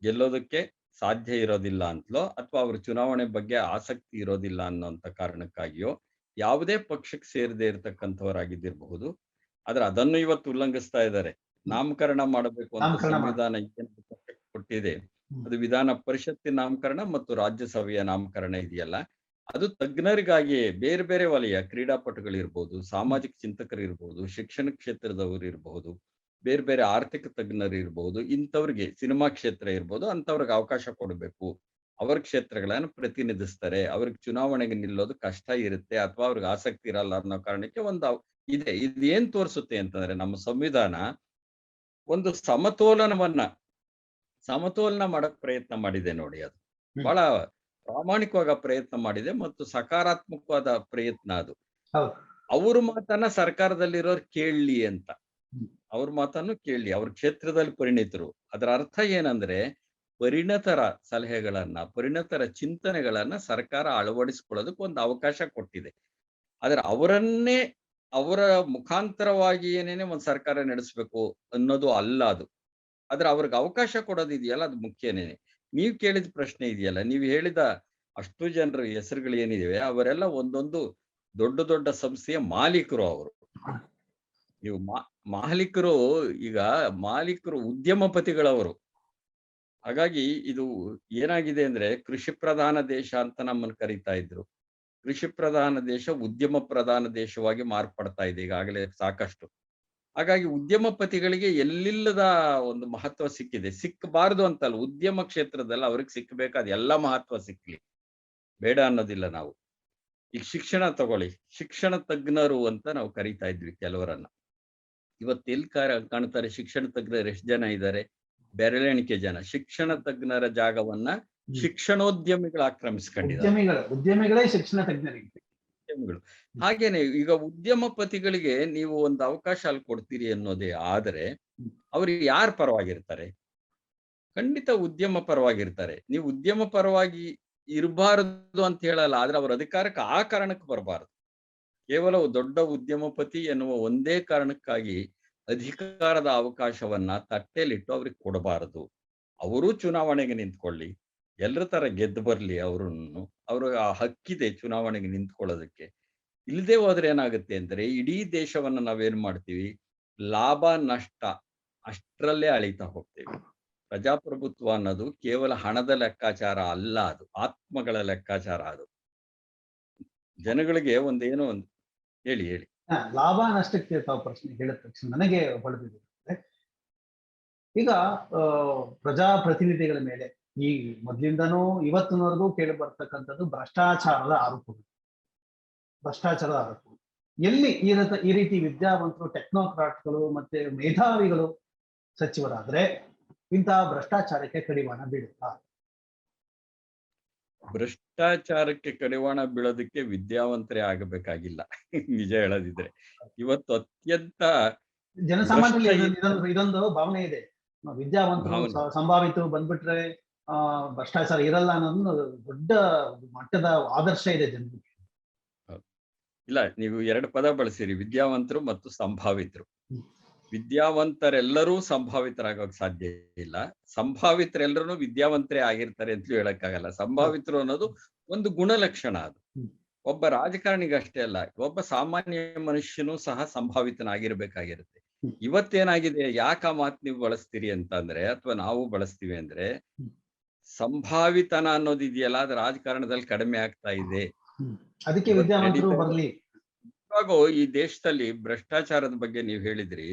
S2: ಗೆಲ್ಲೋದಕ್ಕೆ ಸಾಧ್ಯ ಇರೋದಿಲ್ಲ ಅಂತಲೋ ಅಥವಾ ಅವ್ರ ಚುನಾವಣೆ ಬಗ್ಗೆ ಆಸಕ್ತಿ ಇರೋದಿಲ್ಲ ಅನ್ನೋಂಥ ಕಾರಣಕ್ಕಾಗಿಯೋ ಯಾವುದೇ ಪಕ್ಷಕ್ಕೆ ಸೇರದೆ ಇರತಕ್ಕಂಥವರಾಗಿದ್ದಿರಬಹುದು. ಆದ್ರೆ ಅದನ್ನು ಇವತ್ತು ಉಲ್ಲಂಘಿಸ್ತಾ ಇದ್ದಾರೆ. ನಾಮಕರಣ ಮಾಡಬೇಕು ಅಂತ
S1: ನಾಮಕರಣ
S2: ಸಂವಿಧಾನ ಏನು ಕೊಟ್ಟಿದೆ, ಅದು ವಿಧಾನ ಪರಿಷತ್ತಿನ ನಾಮಕರಣ ಮತ್ತು ರಾಜ್ಯಸಭೆಯ ನಾಮಕರಣ ಇದೆಯಲ್ಲ, ಅದು ತಜ್ಞರಿಗಾಗಿಯೇ. ಬೇರೆ ಬೇರೆ ವಲಯ, ಕ್ರೀಡಾಪಟುಗಳಿರ್ಬೋದು, ಸಾಮಾಜಿಕ ಚಿಂತಕರಿರ್ಬೋದು, ಶಿಕ್ಷಣ ಕ್ಷೇತ್ರದವರು ಇರಬಹುದು, ಬೇರೆ ಬೇರೆ ಆರ್ಥಿಕ ತಜ್ಞರು ಇರಬಹುದು, ಇಂಥವ್ರಿಗೆ ಸಿನಿಮಾ ಕ್ಷೇತ್ರ ಇರ್ಬೋದು, ಅಂತವ್ರಿಗೆ ಅವಕಾಶ ಕೊಡಬೇಕು. ಅವ್ರ ಕ್ಷೇತ್ರಗಳನ್ನು ಪ್ರತಿನಿಧಿಸ್ತಾರೆ, ಅವ್ರಿಗೆ ಚುನಾವಣೆಗೆ ನಿಲ್ಲೋದು ಕಷ್ಟ ಇರುತ್ತೆ ಅಥವಾ ಅವ್ರಿಗೆ ಆಸಕ್ತಿ ಇರಲ್ಲ ಅನ್ನೋ ಕಾರಣಕ್ಕೆ ಒಂದು ಇದೆ. ಇದು ಏನ್ ತೋರಿಸುತ್ತೆ ಅಂತಂದ್ರೆ ನಮ್ಮ ಸಂವಿಧಾನ ಒಂದು ಸಮತೋಲನ ಮಾಡಕ್ ಪ್ರಯತ್ನ ಮಾಡಿದೆ ನೋಡಿ. ಅದು ಬಹಳ ಪ್ರಾಮಾಣಿಕವಾಗಿ ಪ್ರಯತ್ನ ಮಾಡಿದೆ ಮತ್ತು ಸಕಾರಾತ್ಮಕವಾದ ಪ್ರಯತ್ನ ಅದು. ಅವ್ರ ಮಾತನ್ನ ಸರ್ಕಾರದಲ್ಲಿರೋರು ಕೇಳಲಿ ಅಂತ, ಅವ್ರ ಮಾತನ್ನು ಕೇಳಲಿ, ಅವ್ರ ಕ್ಷೇತ್ರದಲ್ಲಿ ಪರಿಣಿತರು. ಅದರ ಅರ್ಥ ಏನಂದ್ರೆ ಪರಿಣತರ ಸಲಹೆಗಳನ್ನ, ಪರಿಣತರ ಚಿಂತನೆಗಳನ್ನ ಸರ್ಕಾರ ಅಳವಡಿಸ್ಕೊಳ್ಳೋದಕ್ಕೆ ಒಂದು ಅವಕಾಶ ಕೊಟ್ಟಿದೆ. ಆದ್ರೆ ಅವರ ಮುಖಾಂತರವಾಗಿ ಏನೇನೆ ಒಂದು ಸರ್ಕಾರ ನಡೆಸಬೇಕು ಅನ್ನೋದು ಅಲ್ಲ ಅದು. ಆದ್ರೆ ಅವ್ರಿಗೆ ಅವಕಾಶ ಕೊಡೋದಿದೆಯಲ್ಲ, ಅದು ಮುಖ್ಯನೇನೆ. ನೀವ್ ಕೇಳಿದ ಪ್ರಶ್ನೆ ಇದೆಯಲ್ಲ, ನೀವು ಹೇಳಿದ ಅಷ್ಟು ಜನರ ಹೆಸರುಗಳು ಏನಿವೆ ಅವರೆಲ್ಲ ಒಂದೊಂದು ದೊಡ್ಡ ದೊಡ್ಡ ಸಂಸ್ಥೆಯ ಮಾಲೀಕರು. ಅವರು ನೀವು ಮಾಲೀಕರು ಉದ್ಯಮಪತಿಗಳವರು. ಹಾಗಾಗಿ ಇದು ಏನಾಗಿದೆ ಅಂದ್ರೆ ಕೃಷಿ ಪ್ರಧಾನ ದೇಶ ಅಂತ ನಮ್ಮನ್ನು ಕರೀತಾ ಇದ್ರು. ಕೃಷಿ ಪ್ರಧಾನ ದೇಶ ಉದ್ಯಮ ಪ್ರಧಾನ ದೇಶವಾಗಿ ಮಾರ್ಪಡ್ತಾ ಇದೆ ಈಗಾಗಲೇ ಸಾಕಷ್ಟು. ಹಾಗಾಗಿ ಉದ್ಯಮಪತಿಗಳಿಗೆ ಎಲ್ಲಿಲ್ಲದ ಒಂದು ಮಹತ್ವ ಸಿಕ್ಕಿದೆ. ಸಿಕ್ಕಬಾರದು ಅಂತಲ್ಲ, ಉದ್ಯಮ ಕ್ಷೇತ್ರದಲ್ಲಿ ಅವ್ರಿಗೆ ಸಿಕ್ಕಬೇಕಾದ ಎಲ್ಲ ಮಹತ್ವ ಸಿಕ್ಲಿ, ಬೇಡ ಅನ್ನೋದಿಲ್ಲ ನಾವು. ಈಗ ಶಿಕ್ಷಣ ತಗೊಳ್ಳಿ, ಶಿಕ್ಷಣ ತಜ್ಞರು ಅಂತ ನಾವು ಕರಿತಾ ಇದ್ವಿ ಕೆಲವರನ್ನ. ಇವತ್ತು ಎಲ್ಲಿ ಕಾಣ್ತಾರೆ ಶಿಕ್ಷಣ ತಜ್ಞರು? ಎಷ್ಟು ಜನ ಇದ್ದಾರೆ? ಬೆರಳೆಣಿಕೆ ಜನ. ಶಿಕ್ಷಣ ತಜ್ಞರ ಜಾಗವನ್ನ ಶಿಕ್ಷಣೋದ್ಯಮಿಗಳು ಆಕ್ರಮಿಸ್ಕೊಂಡಿದ್ದಾರೆ.
S1: ಉದ್ಯಮಿಗಳೇ ಶಿಕ್ಷಣ ತಜ್ಞರಿಗೆ.
S2: ಹಾಗೇನೆ ಈಗ ಉದ್ಯಮಪತಿಗಳಿಗೆ ನೀವು ಒಂದು ಅವಕಾಶ ಅಲ್ಲಿ ಕೊಡ್ತೀರಿ ಅನ್ನೋದೇ ಆದ್ರೆ ಅವ್ರಿಗೆ ಯಾರ ಪರವಾಗಿರ್ತಾರೆ? ಖಂಡಿತ ಉದ್ಯಮ ಪರವಾಗಿರ್ತಾರೆ. ನೀವು ಉದ್ಯಮ ಪರವಾಗಿ ಇರಬಾರದು ಅಂತ ಹೇಳಲ್ಲ, ಆದ್ರೆ ಅವ್ರ ಅಧಿಕಾರಕ್ಕೆ ಆ ಕಾರಣಕ್ಕೆ ಬರಬಾರದು. ಕೇವಲ ದೊಡ್ಡ ಉದ್ಯಮಪತಿ ಎನ್ನುವ ಒಂದೇ ಕಾರಣಕ್ಕಾಗಿ ಅಧಿಕಾರದ ಅವಕಾಶವನ್ನ ತಟ್ಟೆಲಿಟ್ಟು ಅವ್ರಿಗೆ ಕೊಡಬಾರದು. ಅವರು ಚುನಾವಣೆಗೆ ನಿಂತ್ಕೊಳ್ಳಿ, ಎಲ್ಲರ ತರ ಗೆದ್ದು ಬರ್ಲಿ. ಅವ್ರ ಆ ಹಕ್ಕಿದೆ ಚುನಾವಣೆಗೆ ನಿಂತ್ಕೊಳ್ಳೋದಕ್ಕೆ. ಇಲ್ಲದೆ ಹೋದ್ರೆ ಏನಾಗುತ್ತೆ ಅಂದ್ರೆ ಇಡೀ ದೇಶವನ್ನ ನಾವೇನ್ ಮಾಡ್ತೀವಿ, ಲಾಭ ನಷ್ಟ ಅಷ್ಟರಲ್ಲೇ ಅಳಿತಾ ಹೋಗ್ತೇವೆ. ಪ್ರಜಾಪ್ರಭುತ್ವ ಅನ್ನೋದು ಕೇವಲ ಹಣದ ಲೆಕ್ಕಾಚಾರ ಅಲ್ಲ, ಅದು ಆತ್ಮಗಳ ಲೆಕ್ಕಾಚಾರ. ಅದು ಜನಗಳಿಗೆ ಒಂದೇನೋ ಒಂದು ಹೇಳಿ
S1: ಲಾಭ ನಷ್ಟಕ್ಕೆ ತಾವು ಪ್ರಶ್ನೆ ಹೇಳಿದ ತಕ್ಷಣ ನನಗೆ ಹೊಳೆದಿದೆ. ಈಗ ಪ್ರಜಾಪ್ರತಿನಿಧಿಗಳ ಮೇಲೆ ಈ ಮೊದಲಿಂದನೂ ಇವತ್ತಿನವರೆಗೂ ಕೇಳಿ ಬರ್ತಕ್ಕಂಥದ್ದು ಭ್ರಷ್ಟಾಚಾರದ ಆರೋಪಗಳು. ಎಲ್ಲಿ ಈ ರೀತಿ ವಿದ್ಯಾವಂತರು, ಟೆಕ್ನೋಕ್ರಾಟ್ಗಳು ಮತ್ತೆ ಮೇಧಾವಿಗಳು ಸಚಿವರಾದ್ರೆ ಇಂತಹ ಭ್ರಷ್ಟಾಚಾರಕ್ಕೆ ಕಡಿವಾಣ ಬೀಳುತ್ತಾ?
S2: ಭ್ರಷ್ಟಾಚಾರಕ್ಕೆ ಕಡಿವಾಣ ಬೀಳೋದಕ್ಕೆ ವಿದ್ಯಾವಂತರೇ ಆಗಬೇಕಾಗಿಲ್ಲ. ನಿಜ ಹೇಳೋದಿದ್ರೆ ಇವತ್ತು ಅತ್ಯಂತ
S1: ಜನಸಾಮಾನ್ಯರಲ್ಲಿ ಇದೊಂದು ಭಾವನೆ ಇದೆ, ವಿದ್ಯಾವಂತರು ಸಂಭಾವಿತರು ಬಂದ್ಬಿಟ್ರೆ ಭ್ರಷ್ಟಾಚಾರ ಇರಲ್ಲ ಅನ್ನೋದು ದೊಡ್ಡ ಮಟ್ಟದ ಆದರ್ಶ ಇದೆ ಜನರಿಗೆ.
S2: ಇಲ್ಲ, ನೀವು ಎರಡು ಪದ ಬಳಸಿರಿ, ವಿದ್ಯಾವಂತರು ಮತ್ತು ಸಂಭಾವಿತರು. ವಿದ್ಯಾವಂತರೆಲ್ಲರೂ ಸಂಭಾವಿತರಾಗೋಕ್ ಸಾಧ್ಯ ಇಲ್ಲ, ಸಂಭಾವಿತರೆಲ್ಲರೂ ವಿದ್ಯಾವಂತರೇ ಆಗಿರ್ತಾರೆ ಅಂತಲೂ ಹೇಳಕ್ಕಾಗಲ್ಲ. ಸಂಭಾವಿತರು ಅನ್ನೋದು ಒಂದು ಗುಣಲಕ್ಷಣ. ಅದು ಒಬ್ಬ ರಾಜಕಾರಣಿಗಷ್ಟೇ ಅಲ್ಲ, ಒಬ್ಬ ಸಾಮಾನ್ಯ ಮನುಷ್ಯನೂ ಸಹ ಸಂಭಾವಿತನಾಗಿರ್ಬೇಕಾಗಿರುತ್ತೆ. ಇವತ್ತೇನಾಗಿದೆ, ಯಾಕೆ ಆ ಮಾತು ನೀವು ಬಳಸ್ತೀರಿ ಅಂತ ಅಂದ್ರೆ, ಅಥವಾ ನಾವು ಬಳಸ್ತೀವಿ ಅಂದ್ರೆ, ಸಂಭಾವಿತನ ಅನ್ನೋದು ಇದೆಯಲ್ಲ, ಅದು ರಾಜಕಾರಣದಲ್ಲಿ ಕಡಿಮೆ ಆಗ್ತಾ ಇದೆ.
S1: ಅದಕ್ಕೆ ವಿದ್ಯಾವಂತರು ಬರಲಿ.
S2: ಇವಾಗ ಈ ದೇಶದಲ್ಲಿ ಭ್ರಷ್ಟಾಚಾರದ ಬಗ್ಗೆ ನೀವು ಹೇಳಿದ್ರಿ,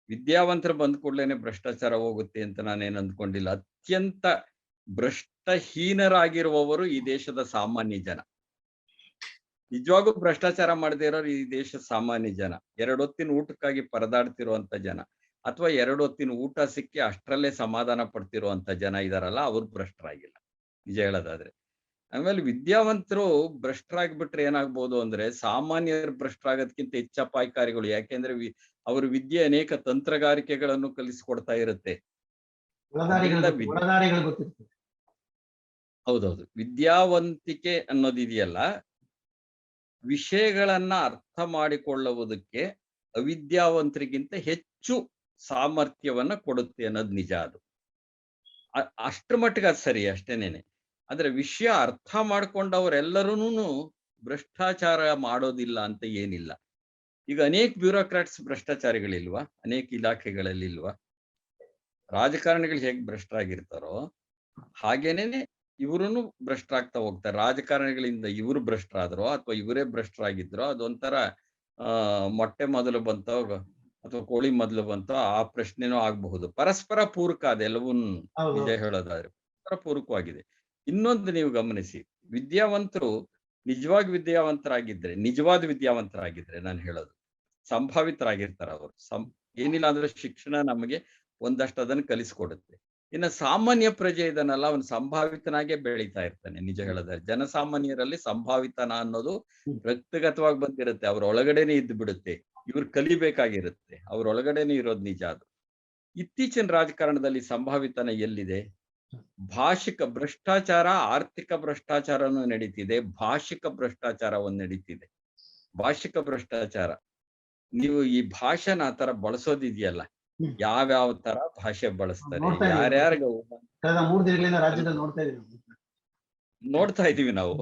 S2: ವಿದ್ಯಾವಂತರು ಬಂದ ಕೂಡಲೇನೆ ಭ್ರಷ್ಟಾಚಾರ ಹೋಗುತ್ತೆ ಅಂತ ನಾನೇನು ಅಂದ್ಕೊಂಡಿಲ್ಲ. ಅತ್ಯಂತ ಭ್ರಷ್ಟಹೀನರಾಗಿರುವವರು ಈ ದೇಶದ ಸಾಮಾನ್ಯ ಜನ. ನಿಜವಾಗೂ ಭ್ರಷ್ಟಾಚಾರ ಮಾಡದೇ ಇರೋರು ಈ ದೇಶದ ಸಾಮಾನ್ಯ ಜನ. 2 ಹೊತ್ತಿನ ಊಟಕ್ಕಾಗಿ ಪರದಾಡ್ತಿರುವಂತ ಜನ, ಅಥವಾ 2 ಹೊತ್ತಿನ ಊಟ ಸಿಕ್ಕಿ ಅಷ್ಟರಲ್ಲೇ ಸಮಾಧಾನ ಪಡ್ತಿರುವಂತ ಜನ ಇದಾರಲ್ಲ, ಅವ್ರು ಭ್ರಷ್ಟರಾಗಿಲ್ಲ ನಿಜ ಹೇಳೋದಾದ್ರೆ. ಆಮೇಲೆ ವಿದ್ಯಾವಂತರು ಭ್ರಷ್ಟರಾಗ್ಬಿಟ್ರೆ ಏನಾಗ್ಬೋದು ಅಂದ್ರೆ, ಸಾಮಾನ್ಯರು ಭ್ರಷ್ಟರಾಗೋದಕ್ಕಿಂತ ಹೆಚ್ಚು ಅಪಾಯಕಾರಿಗಳು. ಯಾಕೆಂದ್ರೆ ಅವ್ರ ವಿದ್ಯೆ ಅನೇಕ ತಂತ್ರಗಾರಿಕೆಗಳನ್ನು ಕಲಿಸಿಕೊಡ್ತಾ ಇರುತ್ತೆ. ಹೌದೌದು. ವಿದ್ಯಾವಂತಿಕೆ ಅನ್ನೋದಿದೆಯಲ್ಲ, ವಿಷಯಗಳನ್ನ ಅರ್ಥ ಮಾಡಿಕೊಳ್ಳುವುದಕ್ಕೆ ಅವಿದ್ಯಾವಂತರಿಗಿಂತ ಹೆಚ್ಚು ಸಾಮರ್ಥ್ಯವನ್ನ ಕೊಡುತ್ತೆ ಅನ್ನೋದು ನಿಜ ಅದು. ಅಷ್ಟ್ರ ಮಟ್ಟಿಗೆ ಅದು ಸರಿ ಅಷ್ಟೇನೇನೆ. ಆದ್ರೆ ವಿಷಯ ಅರ್ಥ ಮಾಡ್ಕೊಂಡವರೆಲ್ಲರೂನು ಭ್ರಷ್ಟಾಚಾರ ಮಾಡೋದಿಲ್ಲ ಅಂತ ಏನಿಲ್ಲ. ಈಗ ಅನೇಕ ಬ್ಯೂರೋಕ್ರಾಟ್ಸ್ ಭ್ರಷ್ಟಾಚಾರಿಗಳಿಲ್ವಾ? ಅನೇಕ ಇಲಾಖೆಗಳಲ್ಲಿ ಇಲ್ವಾ? ರಾಜಕಾರಣಿಗಳು ಹೇಗೆ ಭ್ರಷ್ಟರಾಗಿರ್ತಾರೋ ಹಾಗೇನೇನೆ ಇವರುನು ಭ್ರಷ್ಟರಾಗ್ತಾ ಹೋಗ್ತಾರೆ. ರಾಜಕಾರಣಿಗಳಿಂದ ಇವರು ಭ್ರಷ್ಟರಾದ್ರೋ ಅಥವಾ ಇವರೇ ಭ್ರಷ್ಟರಾಗಿದ್ರೋ ಅದೊಂಥರ ಮೊಟ್ಟೆ ಮೊದಲು ಬಂತೋ ಅಥವಾ ಕೋಳಿ ಮೊದಲು ಬಂತೋ ಆ ಪ್ರಶ್ನೆನೂ ಆಗಬಹುದು. ಪರಸ್ಪರ ಪೂರಕ ಅದೆಲ್ಲವೂ ನಿಜ ಹೇಳೋದಾದ್ರೆ ಪರಸ್ಪರ ಪೂರಕವಾಗಿದೆ. ಇನ್ನೊಂದು ನೀವು ಗಮನಿಸಿ, ವಿದ್ಯಾವಂತರು ನಿಜವಾದ ವಿದ್ಯಾವಂತರಾಗಿದ್ರೆ ನಾನು ಹೇಳೋದು ಸಂಭಾವಿತರಾಗಿರ್ತಾರೆ ಅವರು. ಏನಿಲ್ಲ ಅಂದ್ರೆ ಶಿಕ್ಷಣ ನಮಗೆ ಒಂದಷ್ಟು ಅದನ್ನು ಕಲಿಸ್ಕೊಡುತ್ತೆ. ಇನ್ನು ಸಾಮಾನ್ಯ ಪ್ರಜೆ ಇದನ್ನಲ್ಲ, ಅವನು ಸಂಭಾವಿತನಾಗೆ ಬೆಳೀತಾ ಇರ್ತಾನೆ. ನಿಜ ಹೇಳೋದಾದ್ರೆ ಜನಸಾಮಾನ್ಯರಲ್ಲಿ ಸಂಭಾವಿತನ ಅನ್ನೋದು ವ್ಯಕ್ತಿಗತವಾಗಿ ಬಂದಿರುತ್ತೆ, ಅವ್ರ ಒಳಗಡೆನೆ ಇದ್ದು ಬಿಡುತ್ತೆ. ಇವ್ರು ಕಲಿಬೇಕಾಗಿರುತ್ತೆ, ಅವ್ರ ಒಳಗಡೆನೆ ಇರೋದು ನಿಜ. ಅದು ಇತ್ತೀಚಿನ ರಾಜಕಾರಣದಲ್ಲಿ ಸಂಭಾವಿತನ ಎಲ್ಲಿದೆ? ಭಾಷಿಕ ಭ್ರಷ್ಟಾಚಾರ, ಆರ್ಥಿಕ ಭ್ರಷ್ಟಾಚಾರನೂ ನಡೀತಿದೆ, ಭಾಷಿಕ ಭ್ರಷ್ಟಾಚಾರ ಒಂದು ನಡೀತಿದೆ. ಭಾಷಿಕ ಭ್ರಷ್ಟಾಚಾರ, ನೀವು ಈ ಭಾಷೆನ ಆ ತರ ಬಳಸೋದಿದೆಯಲ್ಲ, ಯಾವ್ಯಾವ ತರ ಭಾಷೆ ಬಳಸ್ತಾರೆ, ಯಾರ್ಯಾರಿಗೆ ನೋಡ್ತಾ ಇದೀವಿ ನಾವು.